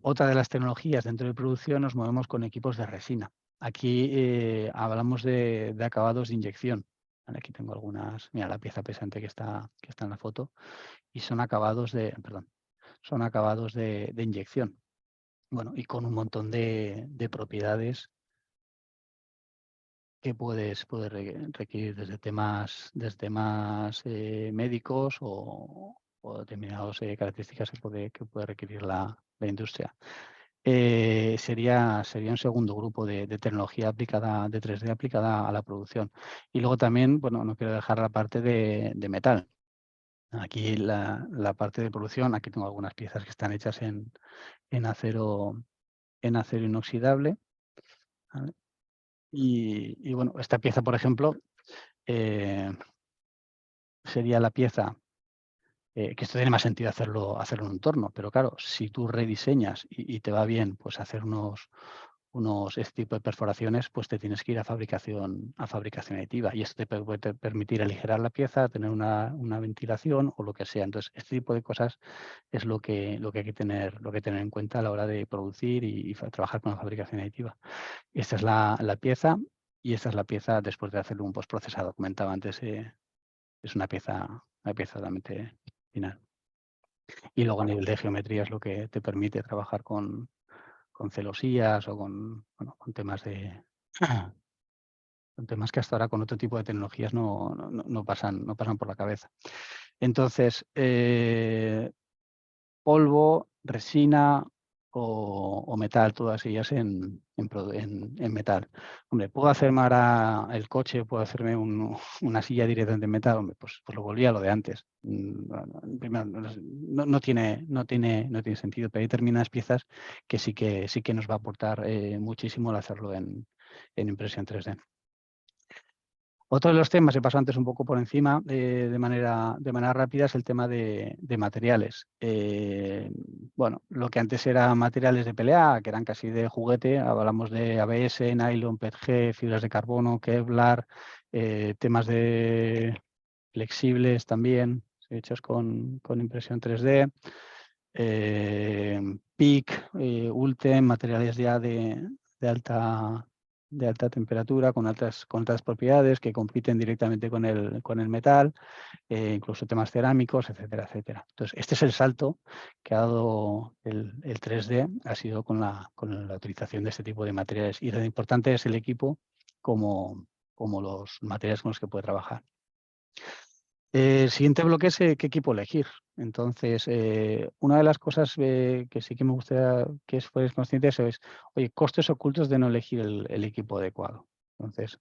Otra de las tecnologías dentro de producción nos movemos con equipos de resina. Aquí hablamos de acabados de inyección. Vale, aquí tengo algunas, mira la pieza pesante que está en la foto, y son acabados de inyección. Bueno, y con un montón de propiedades que puedes requerir desde temas médicos o determinadas características que puede requerir la industria. Sería un segundo grupo de tecnología aplicada, de 3D aplicada a la producción. Y luego también, bueno, no quiero dejar la parte de metal. Aquí la parte de producción, aquí tengo algunas piezas que están hechas en acero inoxidable, ¿vale? Y bueno, esta pieza, por ejemplo, sería la pieza que esto tiene más sentido hacerlo en un torno, pero claro, si tú rediseñas y te va bien, pues hacer unos este tipo de perforaciones, pues te tienes que ir a fabricación aditiva. Y esto te puede permitir aligerar la pieza, tener una ventilación o lo que sea. Entonces, este tipo de cosas es lo que hay que tener en cuenta a la hora de producir y trabajar con la fabricación aditiva. Esta es la pieza y esta es la pieza después de hacer un postprocesado. Comentaba antes, es una pieza totalmente final. Y luego a nivel de geometría es lo que te permite trabajar con celosías o con temas con temas que hasta ahora con otro tipo de tecnologías no pasan por la cabeza. Entonces, polvo, resina o metal, todas ellas en metal. Hombre, ¿puedo hacerme ahora el coche, puedo hacerme una silla directamente en metal? Hombre, pues lo volví a lo de antes. Primero, no tiene sentido, pero hay determinadas piezas que sí que nos va a aportar muchísimo el hacerlo en impresión 3D. Otro de los temas, he pasado antes un poco por encima de manera rápida, es el tema de materiales. Bueno, lo que antes eran materiales de PLA, que eran casi de juguete, hablamos de ABS, nylon, PETG, fibras de carbono, Kevlar, temas de flexibles también, hechos con impresión 3D, PIC, ULTEM, materiales ya de alta temperatura, con altas propiedades que compiten directamente con el metal, incluso temas cerámicos, etcétera, etcétera. Entonces, este es el salto que ha dado el 3D, ha sido con la utilización de este tipo de materiales. Y lo importante es el equipo como los materiales con los que puede trabajar. El siguiente bloque es qué equipo elegir. Entonces, una de las cosas que sí que me gustaría que fuerais conscientes es, oye, costes ocultos de no elegir el equipo adecuado. Entonces,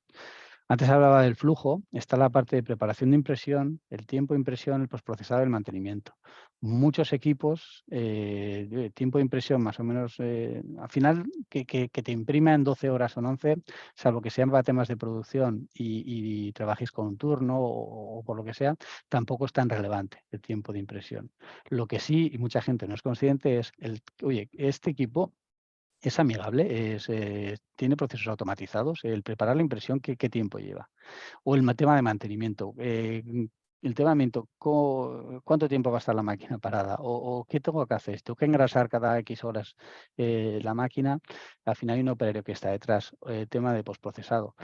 antes hablaba del flujo, está la parte de preparación de impresión, el tiempo de impresión, el postprocesado y el mantenimiento. Muchos equipos, tiempo de impresión más o menos, al final que te imprima en 12 horas o en 11, salvo que sean para temas de producción y trabajéis con un turno o por lo que sea, tampoco es tan relevante el tiempo de impresión. Lo que sí, y mucha gente no es consciente, es, oye, este equipo es amigable, tiene procesos automatizados, el preparar la impresión, ¿qué tiempo lleva? O el tema de mantenimiento. El tema de mantenimiento, ¿cuánto tiempo va a estar la máquina parada? ¿O qué tengo que hacer? ¿Tengo que engrasar cada X horas la máquina? Al final hay un operario que está detrás. El tema de postprocesado.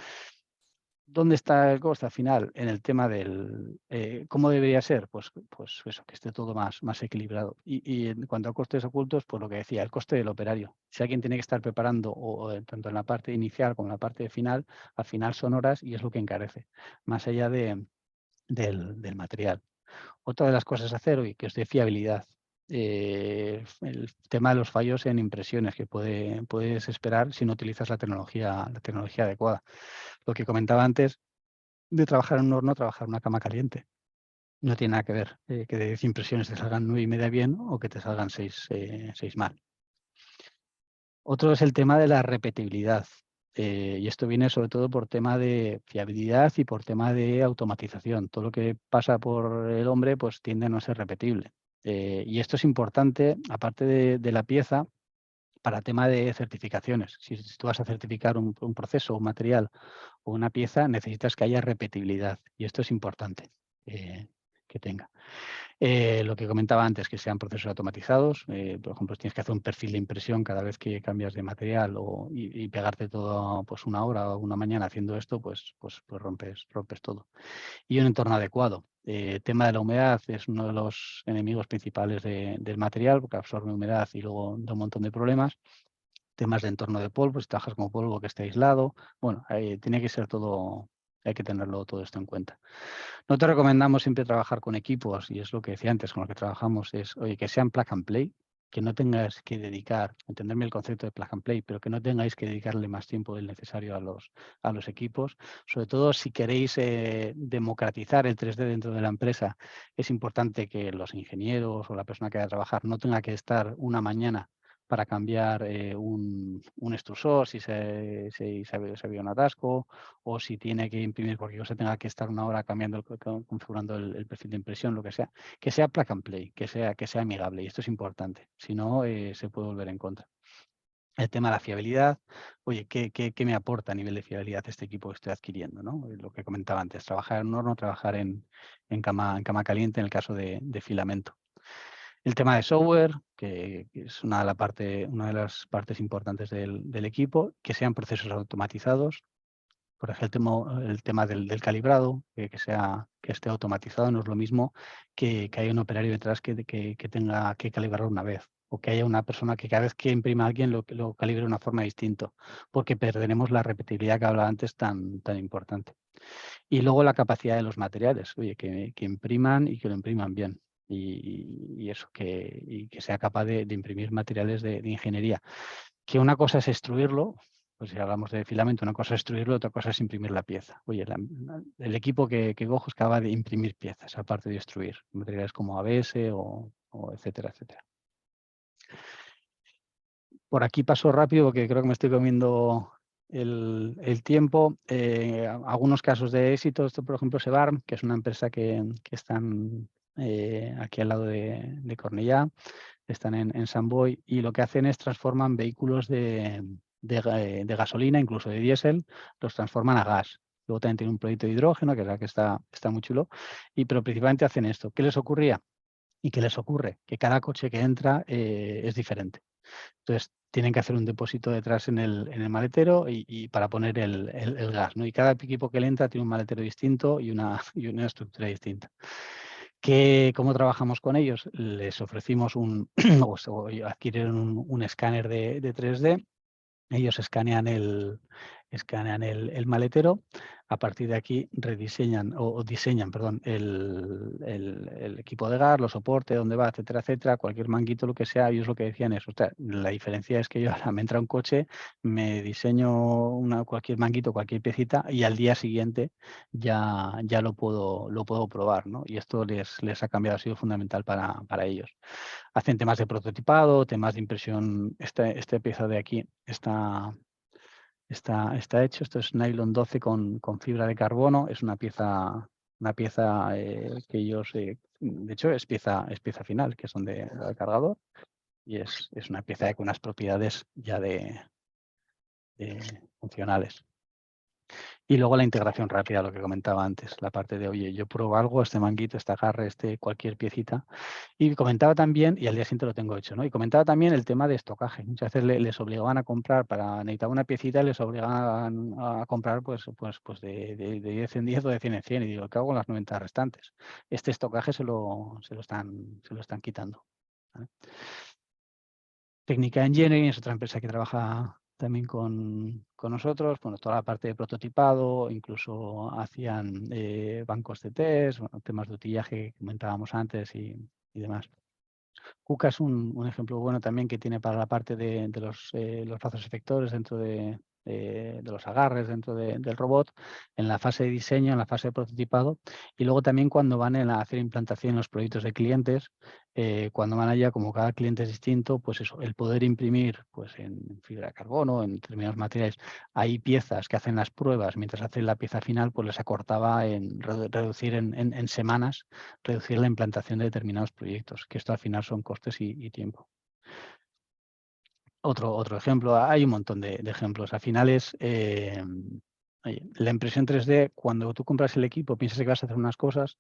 ¿Dónde está el coste al final? En el tema del cómo debería ser, pues eso, que esté todo más equilibrado. Y en cuanto a costes ocultos, pues lo que decía, el coste del operario. Si alguien tiene que estar preparando tanto en la parte inicial como en la parte final, al final son horas y es lo que encarece, más allá del material. Otra de las cosas a hacer hoy, que es de fiabilidad. El tema de los fallos en impresiones que puedes esperar si no utilizas la tecnología adecuada. Lo que comentaba antes de trabajar en un horno, trabajar en una cama caliente. No tiene nada que ver que de 10 impresiones te salgan 9,5 bien o que te salgan 6 mal. Otro es el tema de la repetibilidad. Y esto viene sobre todo por tema de fiabilidad y por tema de automatización. Todo lo que pasa por el hombre pues tiende a no ser repetible. Y esto es importante, aparte de la pieza, para tema de certificaciones. Si tú vas a certificar un proceso, un material o una pieza, necesitas que haya repetibilidad. Y esto es importante que tenga. Lo que comentaba antes, que sean procesos automatizados. Por ejemplo, si tienes que hacer un perfil de impresión cada vez que cambias de material y pegarte todo pues una hora o una mañana haciendo esto, pues rompes todo. Y un entorno adecuado. Tema de la humedad es uno de los enemigos principales del material, porque absorbe humedad y luego da un montón de problemas. Temas de entorno de polvo, si trabajas con polvo que esté aislado. Bueno, tiene que ser todo, hay que tenerlo todo esto en cuenta. No te recomendamos siempre trabajar con equipos, y es lo que decía antes, con lo que trabajamos, es, oye, que sean plug and play, que no tengas que dedicar, entenderme el concepto de plug and play, pero que no tengáis que dedicarle más tiempo del necesario a los equipos. Sobre todo si queréis democratizar el 3D dentro de la empresa, es importante que los ingenieros o la persona que vaya a trabajar no tenga que estar una mañana para cambiar un extrusor si se había un atasco, o si tiene que imprimir cualquier cosa, tenga que estar una hora cambiando, configurando el perfil de impresión, lo que sea plug and play, que sea amigable, y esto es importante, si no se puede volver en contra. El tema de la fiabilidad, oye, ¿qué me aporta a nivel de fiabilidad este equipo que estoy adquiriendo, ¿no? Lo que comentaba antes, trabajar en horno, trabajar en cama caliente en el caso de filamento. El tema de software, que es una de las partes importantes del equipo, que sean procesos automatizados. Por ejemplo, el tema del calibrado, que esté automatizado, no es lo mismo que haya un operario detrás que tenga que calibrar una vez, o que haya una persona que cada vez que imprima a alguien lo calibre de una forma distinta, porque perderemos la repetibilidad que hablaba antes tan importante. Y luego la capacidad de los materiales, oye, que impriman y que lo impriman bien. Y eso, que sea capaz de imprimir materiales de ingeniería. Que una cosa es extruirlo, pues si hablamos de filamento, una cosa es extruirlo, otra cosa es imprimir la pieza. Oye, el equipo que cojo es capaz de imprimir piezas, aparte de extruir, materiales como ABS o etcétera, etcétera. Por aquí paso rápido porque creo que me estoy comiendo el tiempo. Algunos casos de éxito, esto por ejemplo Sebarm, que es una empresa que están aquí al lado de Cornellá, están en Sant Boi, y lo que hacen es transforman vehículos de gasolina, incluso de diésel, los transforman a gas. Luego también tienen un proyecto de hidrógeno, que es la que está muy chulo, pero principalmente hacen esto. ¿Qué les ocurría? ¿Y qué les ocurre? Que cada coche que entra es diferente. Entonces, tienen que hacer un depósito detrás en el maletero y para poner el gas, ¿no? Y cada equipo que le entra tiene un maletero distinto y una estructura distinta. ¿Cómo trabajamos con ellos? Les ofrecimos o adquieren un escáner de 3D. Ellos escanean el maletero. A partir de aquí rediseñan o diseñan, perdón, el equipo de gas, los soportes, dónde va, etcétera, etcétera, cualquier manguito, lo que sea. Ellos lo que decían es, ostras, la diferencia es que yo ahora me entra un coche, me diseño cualquier manguito, cualquier piecita, y al día siguiente ya lo puedo probar, ¿no? Y esto les ha cambiado, ha sido fundamental para ellos. Hacen temas de prototipado, temas de impresión. Esta pieza de aquí está hecho. Esto es nylon 12 con fibra de carbono. Es una pieza que ellos, de hecho, es pieza final, que son de cargador. Y es una pieza con unas propiedades ya de funcionales. Y luego la integración rápida, lo que comentaba antes, la parte de, oye, yo pruebo algo, este manguito, este agarre, cualquier piecita. Y comentaba también, y al día siguiente lo tengo hecho, ¿no? Y comentaba también el tema de estocaje. Muchas veces les obligaban a comprar, para necesitar una piecita, les obligaban a comprar pues de 10 en 10 o de 100 en 100. Y digo, ¿qué hago con las 90 restantes? Este estocaje se lo están quitando, ¿vale? Técnica Engineering es otra empresa que trabaja también con nosotros, bueno, toda la parte de prototipado, incluso hacían bancos de test, bueno, temas de utillaje que comentábamos antes y demás. KUKA es un ejemplo bueno también que tiene para la parte de los brazos efectores dentro de los agarres dentro del robot, en la fase de diseño, en la fase de prototipado, y luego también cuando van a hacer implantación en los proyectos de clientes, cuando van allá, como cada cliente es distinto, pues eso, el poder imprimir pues en fibra de carbono, en determinados materiales, hay piezas que hacen las pruebas mientras hacen la pieza final, pues les acortaba en reducir en semanas, reducir la implantación de determinados proyectos, que esto al final son costes y tiempo. Otro ejemplo, hay un montón de ejemplos. Al final es la impresión 3D, cuando tú compras el equipo, piensas que vas a hacer unas cosas,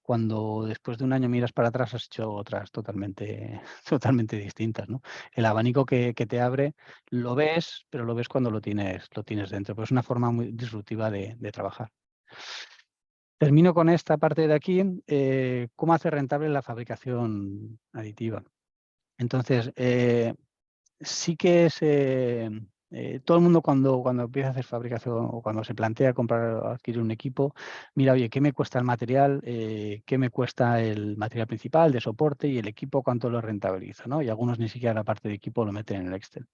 cuando después de un año miras para atrás has hecho otras totalmente distintas, ¿no? El abanico que te abre, lo ves, pero lo ves cuando lo tienes dentro. Pues es una forma muy disruptiva de trabajar. Termino con esta parte de aquí, cómo hacer rentable la fabricación aditiva. Entonces, sí que es todo el mundo cuando empieza a hacer fabricación o cuando se plantea comprar o adquirir un equipo, mira, oye, ¿qué me cuesta el material? ¿Qué me cuesta el material principal de soporte y el equipo cuánto lo rentabiliza, ¿no? Y algunos ni siquiera la parte de equipo lo meten en el Excel.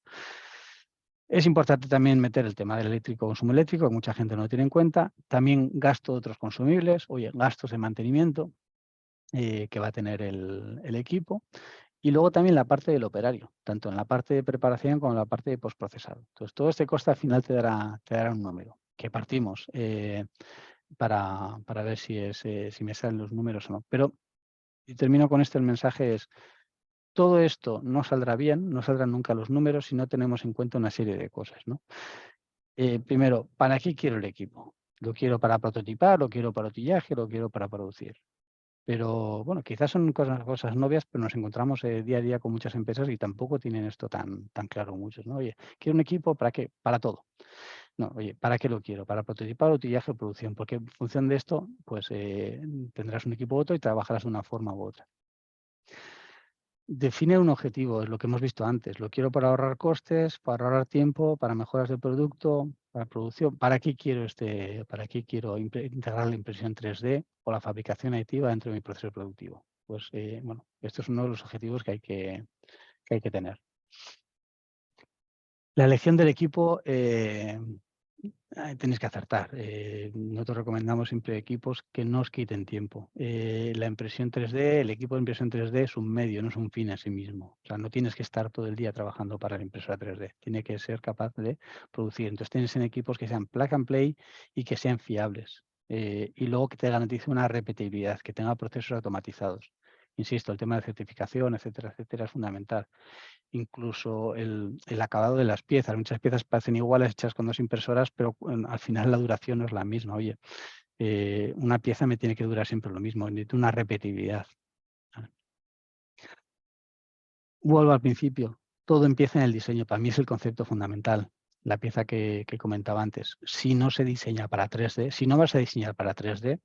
Es importante también meter el tema del consumo eléctrico, que mucha gente no lo tiene en cuenta. También gasto de otros consumibles, oye, gastos de mantenimiento que va a tener el equipo. Y luego también la parte del operario, tanto en la parte de preparación como en la parte de postprocesado. Entonces, todo este coste al final te dará un número que partimos para ver si me salen los números o no. Pero, y termino con esto, el mensaje es, todo esto no saldrá bien, no saldrán nunca los números si no tenemos en cuenta una serie de cosas, ¿no? Primero, ¿para qué quiero el equipo? ¿Lo quiero para prototipar, lo quiero para utillaje, lo quiero para producir? Pero bueno, quizás son cosas novias, pero nos encontramos día a día con muchas empresas y tampoco tienen esto tan claro muchos, ¿no? Oye, ¿quiero un equipo para qué? Para todo. No, oye, ¿para qué lo quiero? Para prototipar, utillaje o producción, porque en función de esto, pues tendrás un equipo u otro y trabajarás de una forma u otra. Define un objetivo, es lo que hemos visto antes. Lo quiero para ahorrar costes, para ahorrar tiempo, para mejoras de producto, para producción. ¿Para qué quiero integrar la impresión 3D o la fabricación aditiva dentro de mi proceso productivo? Pues bueno, esto es uno de los objetivos que hay que tener. La elección del equipo tenéis que acertar. Nosotros recomendamos siempre equipos que no os quiten tiempo. La impresión 3D, el equipo de impresión 3D es un medio, no es un fin en sí mismo. O sea, no tienes que estar todo el día trabajando para la impresora 3D. Tiene que ser capaz de producir. Entonces tienes en equipos que sean plug and play y que sean fiables. Y luego que te garantice una repetibilidad, que tenga procesos automatizados. Insisto, el tema de certificación, etcétera, etcétera, es fundamental. Incluso el acabado de las piezas. Muchas piezas parecen iguales hechas con 2 impresoras, pero al final la duración no es la misma. Oye, una pieza me tiene que durar siempre lo mismo, necesito una repetibilidad. Vuelvo al principio, todo empieza en el diseño. Para mí es el concepto fundamental, la pieza que comentaba antes. Si no se diseña para 3D, si no vas a diseñar para 3D,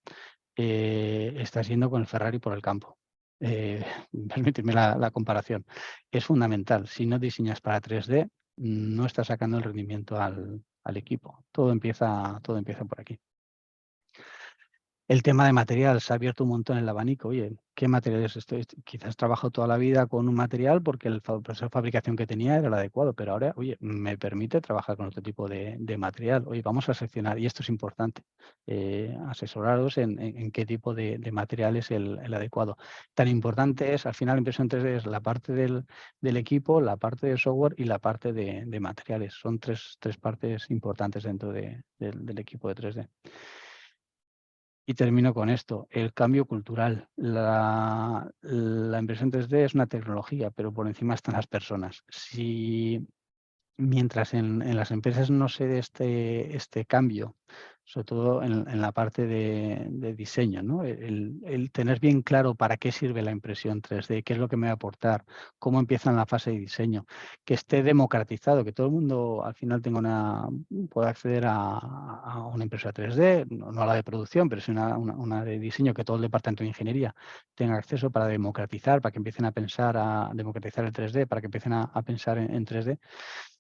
estás yendo con el Ferrari por el campo. Permíteme la comparación. Es fundamental. Si no diseñas para 3D, no estás sacando el rendimiento al equipo. Todo empieza por aquí. El tema de material, se ha abierto un montón el abanico. Oye, ¿qué materiales estoy? Quizás trabajo toda la vida con un material porque el proceso de fabricación que tenía era el adecuado, pero ahora, oye, me permite trabajar con otro tipo de material. Oye, vamos a seleccionar, y esto es importante, asesoraros en qué tipo de material es el adecuado. Tan importante es, al final, la impresión 3D es la parte del equipo, la parte de software y la parte de materiales. Son tres partes importantes dentro del equipo de 3D. Y termino con esto, el cambio cultural. La impresión 3D es una tecnología, pero por encima están las personas. Si mientras en las empresas no se dé este cambio, sobre todo en la parte de diseño, ¿no? El tener bien claro para qué sirve la impresión 3D, qué es lo que me va a aportar, cómo empieza en la fase de diseño, que esté democratizado, que todo el mundo al final pueda acceder a una impresora 3D, no a la de producción, pero sí una de diseño, que todo el departamento de ingeniería tenga acceso para democratizar, para que empiecen a pensar, a democratizar el 3D, para que empiecen a pensar en 3D.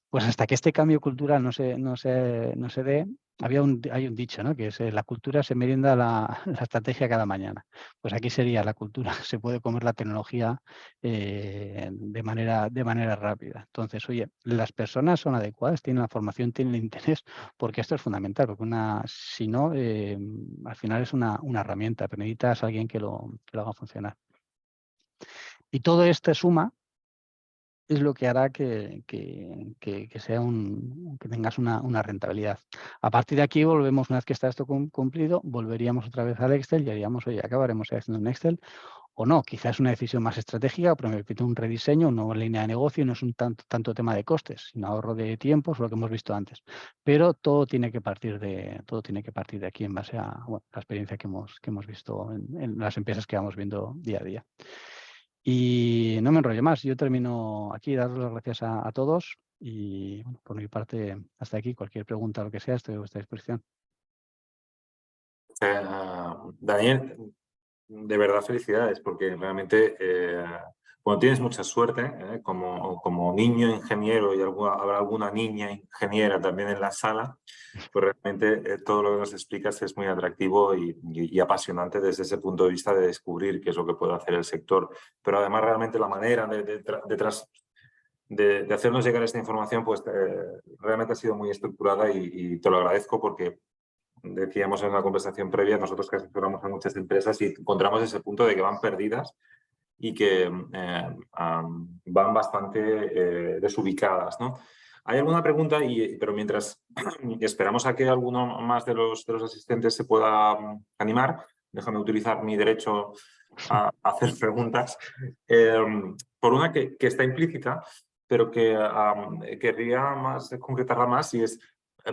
Pues hasta que este cambio cultural no se dé, hay un dicho, ¿no? Que es la cultura se merienda la estrategia cada mañana. Pues aquí sería la cultura, se puede comer la tecnología de manera rápida. Entonces, oye, las personas son adecuadas, tienen la formación, tienen el interés, porque esto es fundamental, porque si no, al final es una herramienta, pero necesitas a alguien que lo haga funcionar. Y todo esto suma es lo que hará que sea que tengas una rentabilidad. A partir de aquí volvemos, una vez que está esto cumplido, volveríamos otra vez al Excel y haríamos, oye, acabaremos haciendo un Excel o no. Quizás es una decisión más estratégica, pero me pide un rediseño, una nueva línea de negocio, no es un tanto tema de costes, sino ahorro de tiempo, es lo que hemos visto antes. Pero todo tiene que partir de aquí en base a la experiencia que hemos visto en las empresas que vamos viendo día a día. Y no me enrollo más, yo termino aquí, daros las gracias a todos y bueno, por mi parte hasta aquí, cualquier pregunta o lo que sea, estoy a vuestra disposición. Daniel, de verdad felicidades, porque realmente bueno, tienes mucha suerte, como niño ingeniero y habrá alguna niña ingeniera también en la sala, pues realmente todo lo que nos explicas es muy atractivo y apasionante desde ese punto de vista de descubrir qué es lo que puede hacer el sector. Pero además realmente la manera de hacernos llegar esta información pues realmente ha sido muy estructurada y te lo agradezco porque decíamos en la conversación previa, nosotros que asesoramos a muchas empresas y encontramos ese punto de que van perdidas y que van bastante desubicadas, ¿no? ¿Hay alguna pregunta? Pero mientras esperamos a que alguno más de los asistentes se pueda animar, déjame utilizar mi derecho a hacer preguntas. Por una que está implícita, pero que querría concretarla más, y es,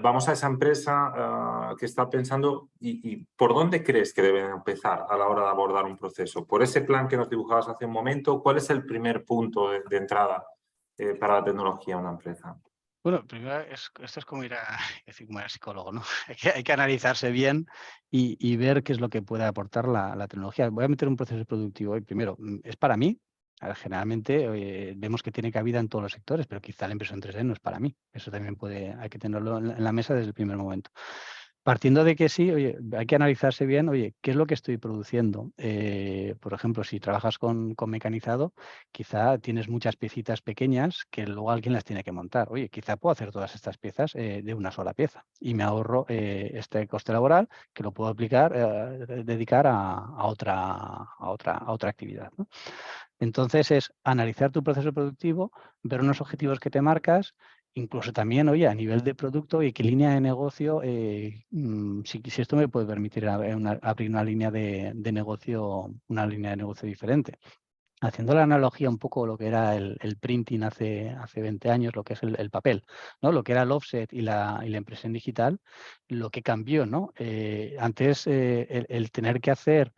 vamos a esa empresa que está pensando y ¿por dónde crees que deben empezar a la hora de abordar un proceso? ¿Por ese plan que nos dibujabas hace un momento? ¿Cuál es el primer punto de entrada para la tecnología en una empresa? Bueno, primero esto es como ir como ir al psicólogo, ¿no? Hay que analizarse bien y ver qué es lo que puede aportar la tecnología. Voy a meter un proceso productivo y primero, ¿es para mí? Generalmente vemos que tiene cabida en todos los sectores, pero quizá la impresión 3D no es para mí. Eso también hay que tenerlo en la mesa desde el primer momento. Partiendo de que sí, oye, hay que analizarse bien, oye, ¿qué es lo que estoy produciendo? Por ejemplo, si trabajas con mecanizado, quizá tienes muchas piecitas pequeñas que luego alguien las tiene que montar. Oye, quizá puedo hacer todas estas piezas de una sola pieza y me ahorro este coste laboral que lo puedo aplicar, dedicar a otra actividad, ¿no? Entonces es analizar tu proceso productivo, ver unos objetivos que te marcas, incluso también, oye, a nivel de producto y qué línea de negocio, si esto me puede permitir abrir una línea de negocio, una línea de negocio diferente. Haciendo la analogía un poco lo que era el printing hace 20 años, lo que es el papel, ¿no? Lo que era el offset y la impresión digital, lo que cambió, ¿no? Antes el tener que hacer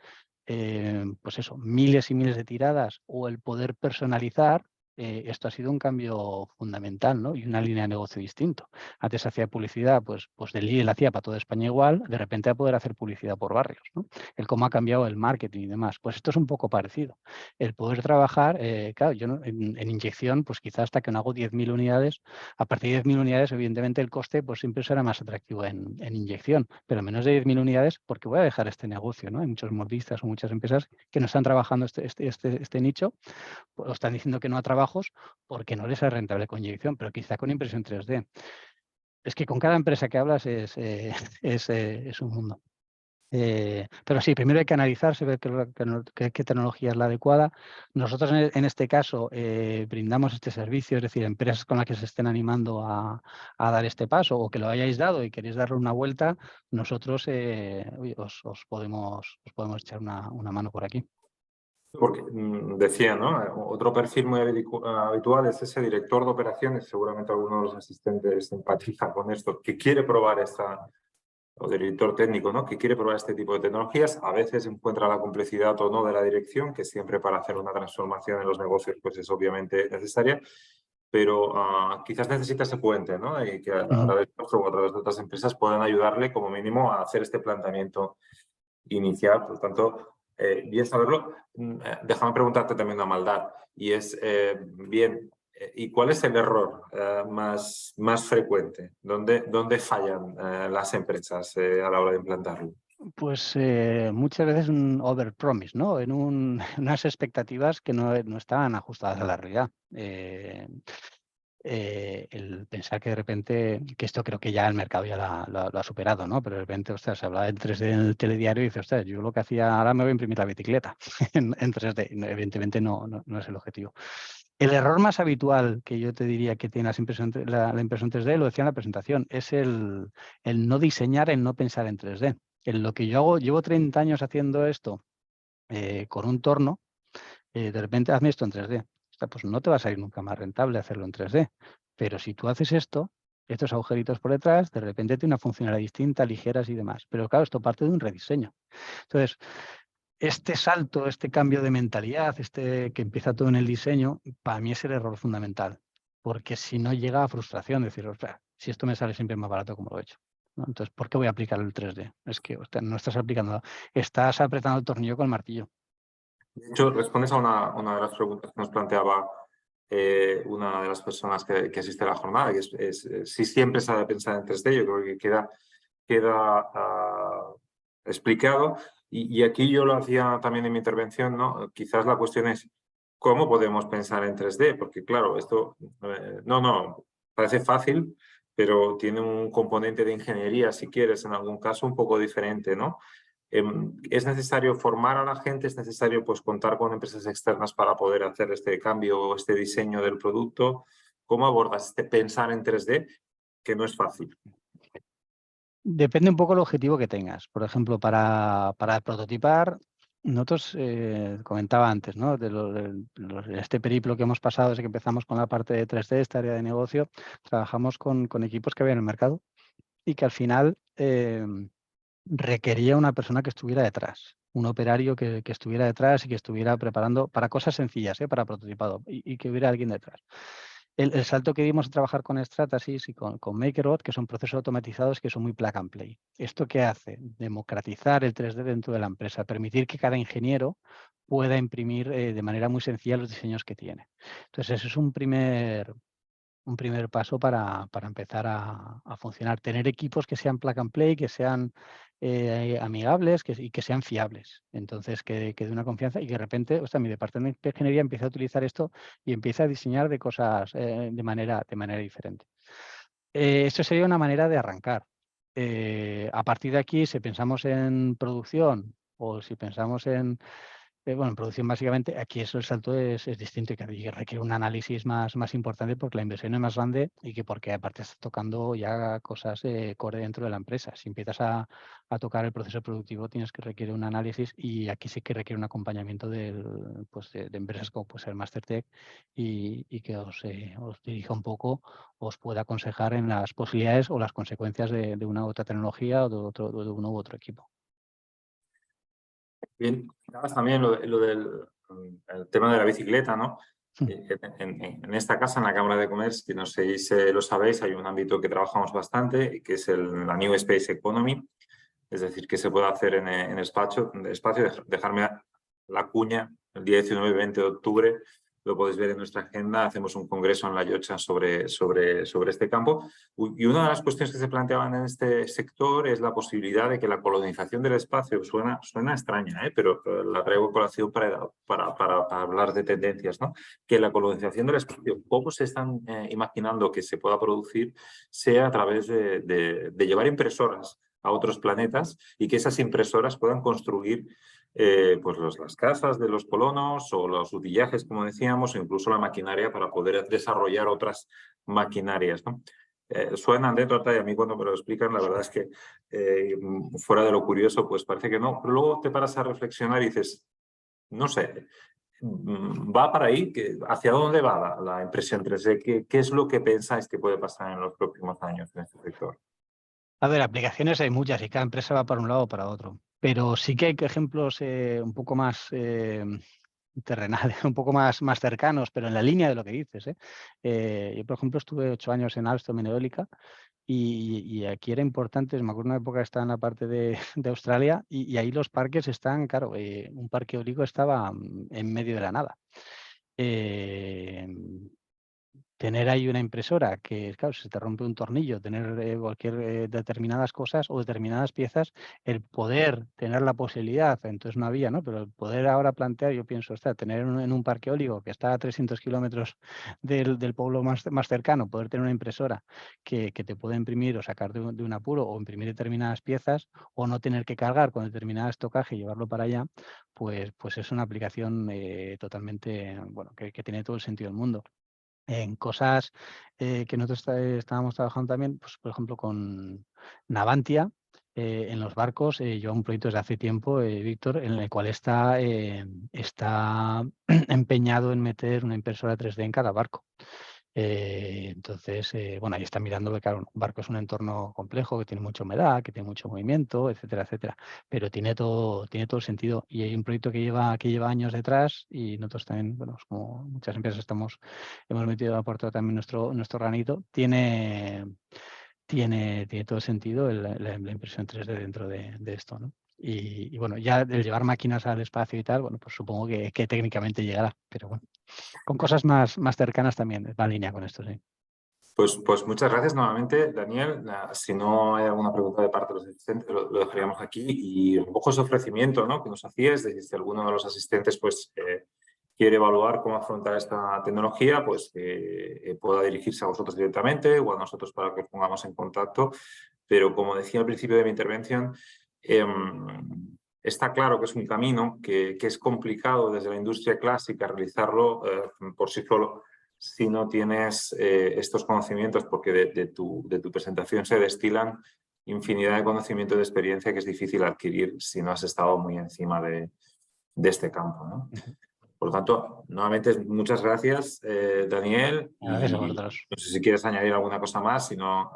pues eso, miles y miles de tiradas o el poder personalizar, esto ha sido un cambio fundamental, ¿no? Y una línea de negocio distinto. Antes hacía publicidad, pues del Lidl hacía para toda España igual, de repente a poder hacer publicidad por barrios, ¿no? El cómo ha cambiado el marketing y demás. Pues esto es un poco parecido. El poder trabajar, claro, yo en inyección, pues quizás hasta que no hago 10.000 unidades, a partir de 10.000 unidades, evidentemente el coste pues siempre será más atractivo en inyección, pero menos de 10.000 unidades porque voy a dejar este negocio, ¿no? Hay muchos modistas o muchas empresas que no están trabajando este nicho, o están diciendo que no a trabajos porque no les es rentable con inyección, pero quizá con impresión 3D. Es que con cada empresa que hablas es un mundo. Pero sí, primero hay que analizarse, ver qué tecnología es la adecuada. Nosotros en este caso brindamos este servicio, es decir, empresas con las que se estén animando a dar este paso o que lo hayáis dado y queréis darle una vuelta, nosotros oye, os podemos echar una mano por aquí. Porque decía, ¿no? Otro perfil muy habitual es ese director de operaciones, seguramente alguno de los asistentes empatiza con esto, que quiere probar o director técnico, ¿no? Que quiere probar este tipo de tecnologías. A veces encuentra la complejidad o no de la dirección, que siempre para hacer una transformación en los negocios pues es obviamente necesaria, pero quizás necesita ese puente, ¿no? Y que a través de o a través de otras empresas puedan ayudarle como mínimo a hacer este planteamiento inicial. Por tanto, bien saberlo. Déjame preguntarte también una maldad, y es, ¿y cuál es el error más frecuente? ¿Dónde fallan las empresas a la hora de implantarlo? Pues muchas veces un overpromise, ¿no? En unas expectativas que no están ajustadas a la realidad. El pensar que de repente, que esto creo que ya el mercado ya lo ha superado, ¿no? Pero de repente, ostras, se habla del 3D en el telediario y dice, ostras, yo lo que hacía, ahora me voy a imprimir la bicicleta en 3D. Evidentemente no es el objetivo. El error más habitual que yo te diría que tiene la impresión 3D, lo decía en la presentación, es el no diseñar, el no pensar en 3D. En lo que yo hago, llevo 30 años haciendo esto con un torno, de repente hazme esto en 3D. Pues no te va a salir nunca más rentable hacerlo en 3D. Pero si tú haces esto, estos agujeritos por detrás, de repente tiene una funcionalidad distinta, ligeras y demás. Pero claro, esto parte de un rediseño. Entonces, este salto, este cambio de mentalidad, que empieza todo en el diseño, para mí es el error fundamental. Porque si no llega a frustración, decir, ostras, si esto me sale siempre más barato como lo he hecho, ¿no? Entonces, ¿por qué voy a aplicar el 3D? Es que no estás aplicando, estás apretando el tornillo con el martillo. De hecho, respondes a una de las preguntas que nos planteaba una de las personas que asiste a la jornada, que es si siempre se ha de pensar en 3D. Yo creo que queda explicado. Y aquí yo lo hacía también en mi intervención, ¿no? Quizás la cuestión es cómo podemos pensar en 3D, porque claro, esto parece fácil, pero tiene un componente de ingeniería, si quieres, en algún caso un poco diferente, ¿no? Es necesario formar a la gente, es necesario pues contar con empresas externas para poder hacer este cambio, este diseño del producto. ¿Cómo abordas este pensar en 3D? Que no es fácil. Depende un poco del objetivo que tengas. Por ejemplo, para prototipar, Nosotros, comentaba antes, ¿no? Este periplo que hemos pasado desde que empezamos con la parte de 3D, esta área de negocio, trabajamos con equipos que había en el mercado y que al final requería una persona que estuviera detrás, un operario que estuviera detrás y que estuviera preparando para cosas sencillas, para prototipado, y que hubiera alguien detrás. El salto que dimos a trabajar con Stratasys y con MakerBot, que son procesos automatizados que son muy plug and play. ¿Esto qué hace? Democratizar el 3D dentro de la empresa, permitir que cada ingeniero pueda imprimir de manera muy sencilla los diseños que tiene. Entonces, eso es un primer paso para empezar a funcionar. Tener equipos que sean plug and play, que sean amigables y que sean fiables. Entonces, que dé una confianza y que de repente, o sea, mi departamento de ingeniería empieza a utilizar esto y empieza a diseñar de cosas de manera diferente. Esto sería una manera de arrancar. A partir de aquí, si pensamos en producción o si pensamos en bueno, en producción básicamente, aquí eso el salto es distinto y que requiere un análisis más importante porque la inversión es más grande y que porque aparte estás tocando ya cosas core dentro de la empresa. Si empiezas a tocar el proceso productivo tienes que requiere un análisis y aquí sí que requiere un acompañamiento pues de empresas como puede ser MasterTech y que os dirija un poco, os pueda aconsejar en las posibilidades o las consecuencias de una u otra tecnología o de uno u otro equipo. Bien, comentabas también lo del el tema de la bicicleta, ¿no? En esta casa, en la Cámara de Comercio, que no sé si lo sabéis, hay un ámbito que trabajamos bastante, que es la New Space Economy, es decir, que se puede hacer en el espacio, dejarme la cuña, el día 19 y 20 de octubre, lo podéis ver en nuestra agenda, hacemos un congreso en La Llotja sobre este campo. Y una de las cuestiones que se planteaban en este sector es la posibilidad de que la colonización del espacio, suena extraña, pero la traigo a colación para hablar de tendencias, ¿no? Que la colonización del espacio, cómo se están imaginando que se pueda producir, sea a través de llevar impresoras a otros planetas y que esas impresoras puedan construir pues las casas de los colonos o los utillajes, como decíamos, o incluso la maquinaria para poder desarrollar otras maquinarias, ¿no? Suena anécdota y a mí cuando me lo explican la verdad es que fuera de lo curioso pues parece que no, pero luego te paras a reflexionar y dices, no sé, ¿va para ahí? ¿Hacia dónde va la impresión 3D? ¿Qué es lo que pensáis que puede pasar en los próximos años en este sector? A ver, aplicaciones hay muchas y cada empresa va para un lado o para otro, pero sí que hay ejemplos un poco más terrenales, un poco más cercanos, pero en la línea de lo que dices. Yo, por ejemplo, estuve 8 años en Alstom, en eólica, y aquí era importante, me acuerdo una época que estaba en la parte de Australia, y ahí los parques están, claro, un parque eólico estaba en medio de la nada. Tener ahí una impresora que, claro, si se te rompe un tornillo, tener cualquier determinadas cosas o determinadas piezas, el poder tener la posibilidad, entonces no había, ¿no? Pero el poder ahora plantear, yo pienso, tener en un parque eólico que está a 300 kilómetros del pueblo más cercano, poder tener una impresora que te pueda imprimir o sacar de un apuro o imprimir determinadas piezas o no tener que cargar con determinado estocaje y llevarlo para allá, pues es una aplicación totalmente, bueno, que tiene todo el sentido del mundo. En cosas que nosotros estábamos trabajando también, pues, por ejemplo, con Navantia, en los barcos, lleva un proyecto desde hace tiempo, Víctor, en el cual está empeñado en meter una impresora 3D en cada barco. Entonces, bueno, ahí está mirando que, claro, un barco es un entorno complejo, que tiene mucha humedad, que tiene mucho movimiento, etcétera, etcétera. Pero tiene todo el sentido. Y hay un proyecto que lleva años detrás y nosotros también, bueno, pues como muchas empresas hemos metido aportado también nuestro granito. Tiene todo el sentido la impresión 3D dentro de esto, ¿no? Y bueno, ya el llevar máquinas al espacio y tal, bueno, pues supongo que técnicamente llegará, pero bueno, con cosas más cercanas también va en línea con esto, sí. Pues muchas gracias nuevamente, Daniel. Si no hay alguna pregunta de parte de los asistentes, lo dejaríamos aquí. Y un poco ese ofrecimiento, ¿no?, que nos hacías, de si alguno de los asistentes pues, quiere evaluar cómo afrontar esta tecnología, pues pueda dirigirse a vosotros directamente o a nosotros para que os pongamos en contacto. Pero como decía al principio de mi intervención, está claro que es un camino que es complicado desde la industria clásica realizarlo por sí solo si no tienes estos conocimientos, porque de tu presentación se destilan infinidad de conocimiento y de experiencia que es difícil adquirir si no has estado muy encima de de este campo, ¿no? Por lo tanto, nuevamente, muchas gracias, Daniel. Gracias a Y vosotros. no sé si quieres añadir alguna cosa más, si no,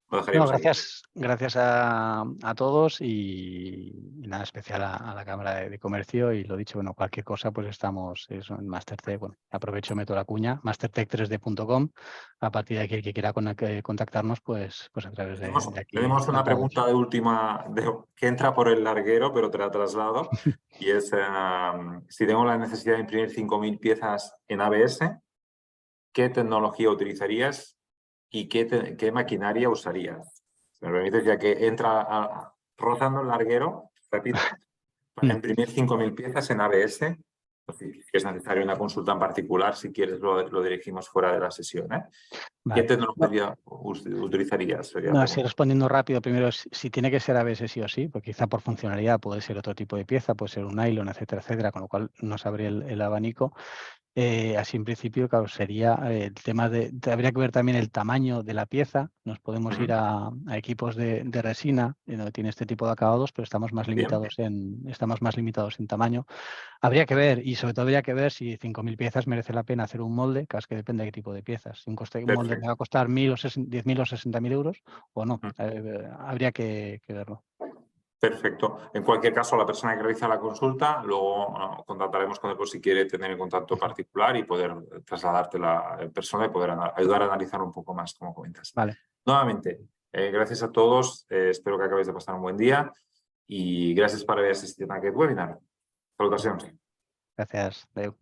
lo dejaríamos aquí. Gracias a todos y nada especial a la Cámara de Comercio y lo dicho, bueno, cualquier cosa pues estamos en Mastertech, bueno, aprovecho, meto la cuña, mastertech3d.com, a partir de aquí el que quiera contactarnos pues a través de aquí. Tenemos una pregunta de última que entra por el larguero, pero te la traslado, y es si tengo la necesidad de imprimir 5.000 piezas en ABS, ¿qué tecnología utilizarías? ¿Y qué maquinaria usarías? Si me permites, ya que entra rozando el larguero, repito, para imprimir 5.000 piezas en ABS, si es necesaria una consulta en particular, si quieres lo dirigimos fuera de la sesión. Vale. ¿Qué tecnología utilizarías? No, así respondiendo rápido, primero, si tiene que ser ABS sí o sí, porque quizá por funcionalidad puede ser otro tipo de pieza, puede ser un nylon, etcétera, con lo cual no se abre el abanico. Así en principio, claro, sería el tema habría que ver también el tamaño de la pieza. Nos podemos ir a equipos de resina, donde tiene este tipo de acabados, pero estamos más limitados en tamaño. Habría que ver, y sobre todo habría que ver si 5.000 piezas merece la pena hacer un molde, que es que depende de qué tipo de piezas. Si un molde me va a costar 1.000 o 10.000 o 60.000 euros o no. Habría que verlo. Perfecto. En cualquier caso, la persona que realiza la consulta, luego contactaremos con él por si quiere tener el contacto particular y poder trasladarte la persona y poder ayudar a analizar un poco más, como comentas. Vale. Nuevamente, gracias a todos. Espero que acabéis de pasar un buen día y gracias por haber asistido a aquest webinar. Salutacions. Gracias. Adeu.